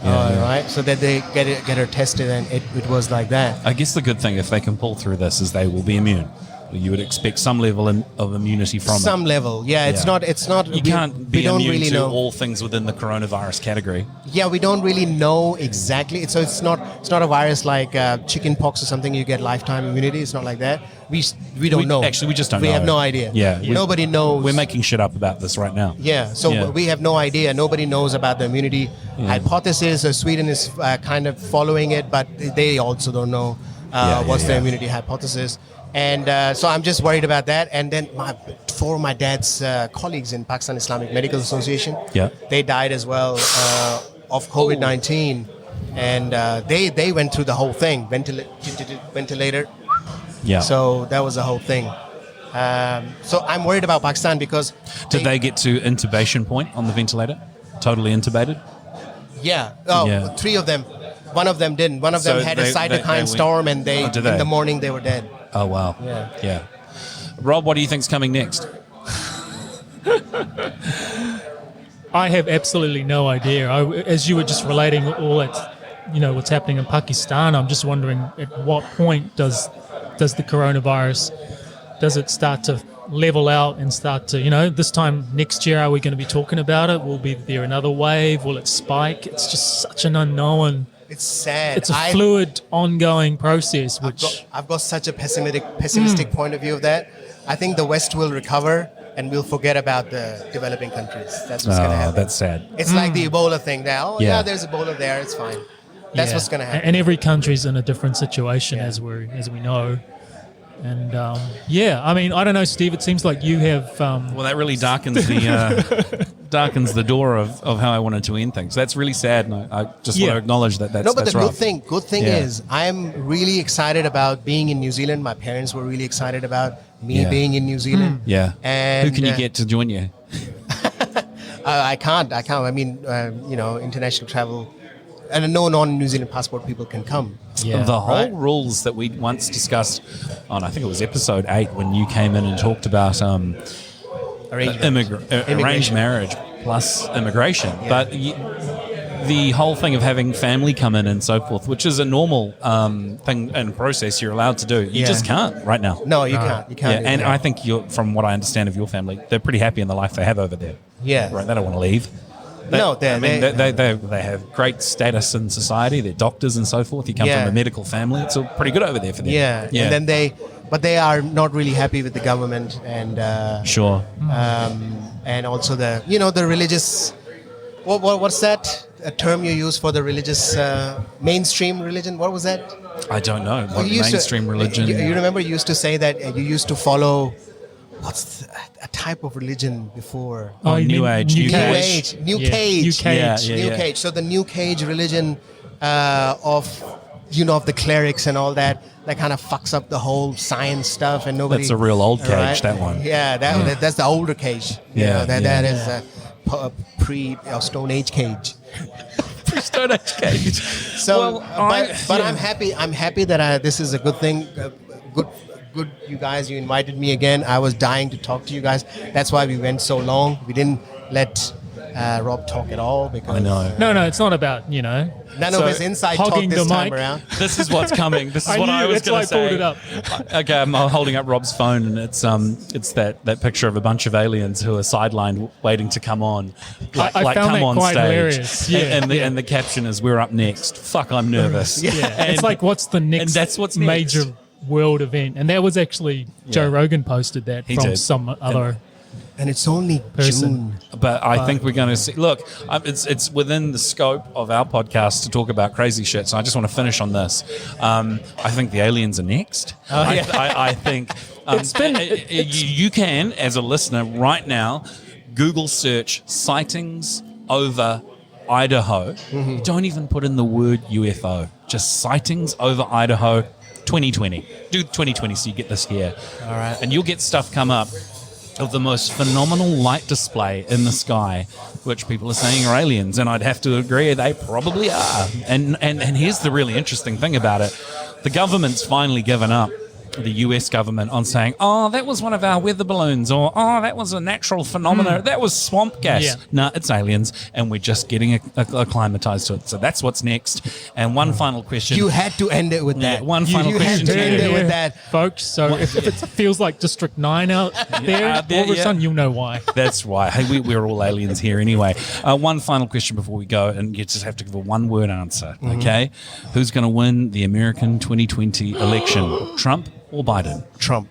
Right. So then they get her tested, and it was like that. I guess the good thing, if they can pull through this, is they will be immune. You would expect some level of immunity from Some it. level, yeah. It's Yeah. not. You can't be we don't immune really to know. all things within the coronavirus category. Yeah, we don't really know exactly. So it's not a virus like chicken pox or something. You get lifetime immunity. It's not like that. We don't know. Actually, we just don't know. We have no idea. Yeah. Nobody knows. We're making shit up about this right now. Yeah, so Yeah. we have no idea. Nobody knows about the immunity hypothesis. Sweden is kind of following it, but they also don't know what's the immunity hypothesis. And so I'm just worried about that. And then 4 of my dad's colleagues in Pakistan Islamic Medical Association, Yeah. they died as well of COVID-19. And they went through the whole thing, ventilator. Yeah. So that was the whole thing. So I'm worried about Pakistan because Did they get to intubation point on the ventilator? Totally intubated? Yeah. Oh, Yeah. 3 of them. One of them didn't. One of them So had a they cytokine went- storm, and Oh, did in they? the morning they were dead. Oh, wow. Yeah. Rob, what do you think's coming next? I have absolutely no idea. As you were just relating all that, what's happening in Pakistan, I'm just wondering at what point does the coronavirus, does it start to level out and start to, this time next year, are we going to be talking about it? Will there another wave? Will it spike? It's just such an unknown. It's sad. It's a fluid, ongoing process. I've got such a pessimistic point of view of that. I think the West will recover and we'll forget about the developing countries. That's what's going to happen. That's sad. It's like the Ebola thing now. Yeah. Yeah, there's Ebola there. It's fine. That's what's going to happen. And every country's in a different situation, as we know. And I mean, I don't know, Steve. It seems like you have. Well, that really darkens the door of how I wanted to end things. That's really sad, and I just want to acknowledge that. That's no, but that's the rough. good thing is, I'm really excited about being in New Zealand. My parents were really excited about me being in New Zealand. Yeah. And who can you get to join you? I can't. I mean, international travel. And no non-New Zealand passport people can come. Yeah, the whole rules that we once discussed on, I think it was episode 8, when you came in and talked about arranged marriage plus immigration. Yeah. But the whole thing of having family come in and so forth, which is a normal thing and process you're allowed to do, you just can't right now. No, you can't. You can't. Yeah, and I think from what I understand of your family, they're pretty happy in the life they have over there. Yeah. Right, they don't want to leave. They have great status in society. They're doctors and so forth. You come from a medical family. It's all pretty good over there for them. Yeah. And then they are not really happy with the government and sure. And also the religious. What's that a term you use for the religious mainstream religion? What was that? I don't know. What mainstream religion? You remember you used to say that you used to follow. What's a type of religion before? Oh, New Age. New Cage. Yeah. So the New Cage religion of the clerics and all that kind of fucks up the whole science stuff, and nobody. That's a real old cage, right? that one. Yeah, that's the older cage. That is a pre-Stone Age cage. Stone Age cage. So, I'm happy. I'm happy that this is a good thing. Good, you guys. You invited me again. I was dying to talk to you guys. That's why we went so long. We didn't let Rob talk at all because I know. No, it's not about none of his inside talk this time around. This is what's coming. This is what I was going to say. That's why I pulled it up. Okay, I'm holding up Rob's phone, and it's that picture of a bunch of aliens who are sidelined waiting to come on, I found come that on quite stage. hilarious. Yeah, and the caption is "We're up next." Fuck, I'm nervous. Yeah, it's like what's the next? And that's what's major next. World event, and that was actually Joe Rogan posted that He from did. some other. And it's only person. June. But I think we're going to see. Look, it's within the scope of our podcast to talk about crazy shit. So I just want to finish on this. I think the aliens are next. I think It's been- you can, as a listener, right now, Google search sightings over Idaho. Mm-hmm. Don't even put in the word UFO. Just sightings over Idaho. 2020. Do 2020 so you get this here. All right. And you'll get stuff come up of the most phenomenal light display in the sky, which people are saying are aliens, and I'd have to agree they probably are. And here's the really interesting thing about it. The government's finally given up, the US government, on saying, oh, that was one of our weather balloons, or oh, that was a natural phenomenon, that was swamp gas. Yeah. No, it's aliens, and we're just getting acclimatized to it. So that's what's next. And one final question. You had to end it with Yeah, that. one final you question had to to end you. it with that. folks. So if it feels like District 9 out there, out there, all of a yeah. sudden you'll know why. That's right. Hey, we're all aliens here anyway. One final question before we go, and you just have to give a one-word answer, okay? Who's going to win the American 2020 election, Trump or Biden? Trump.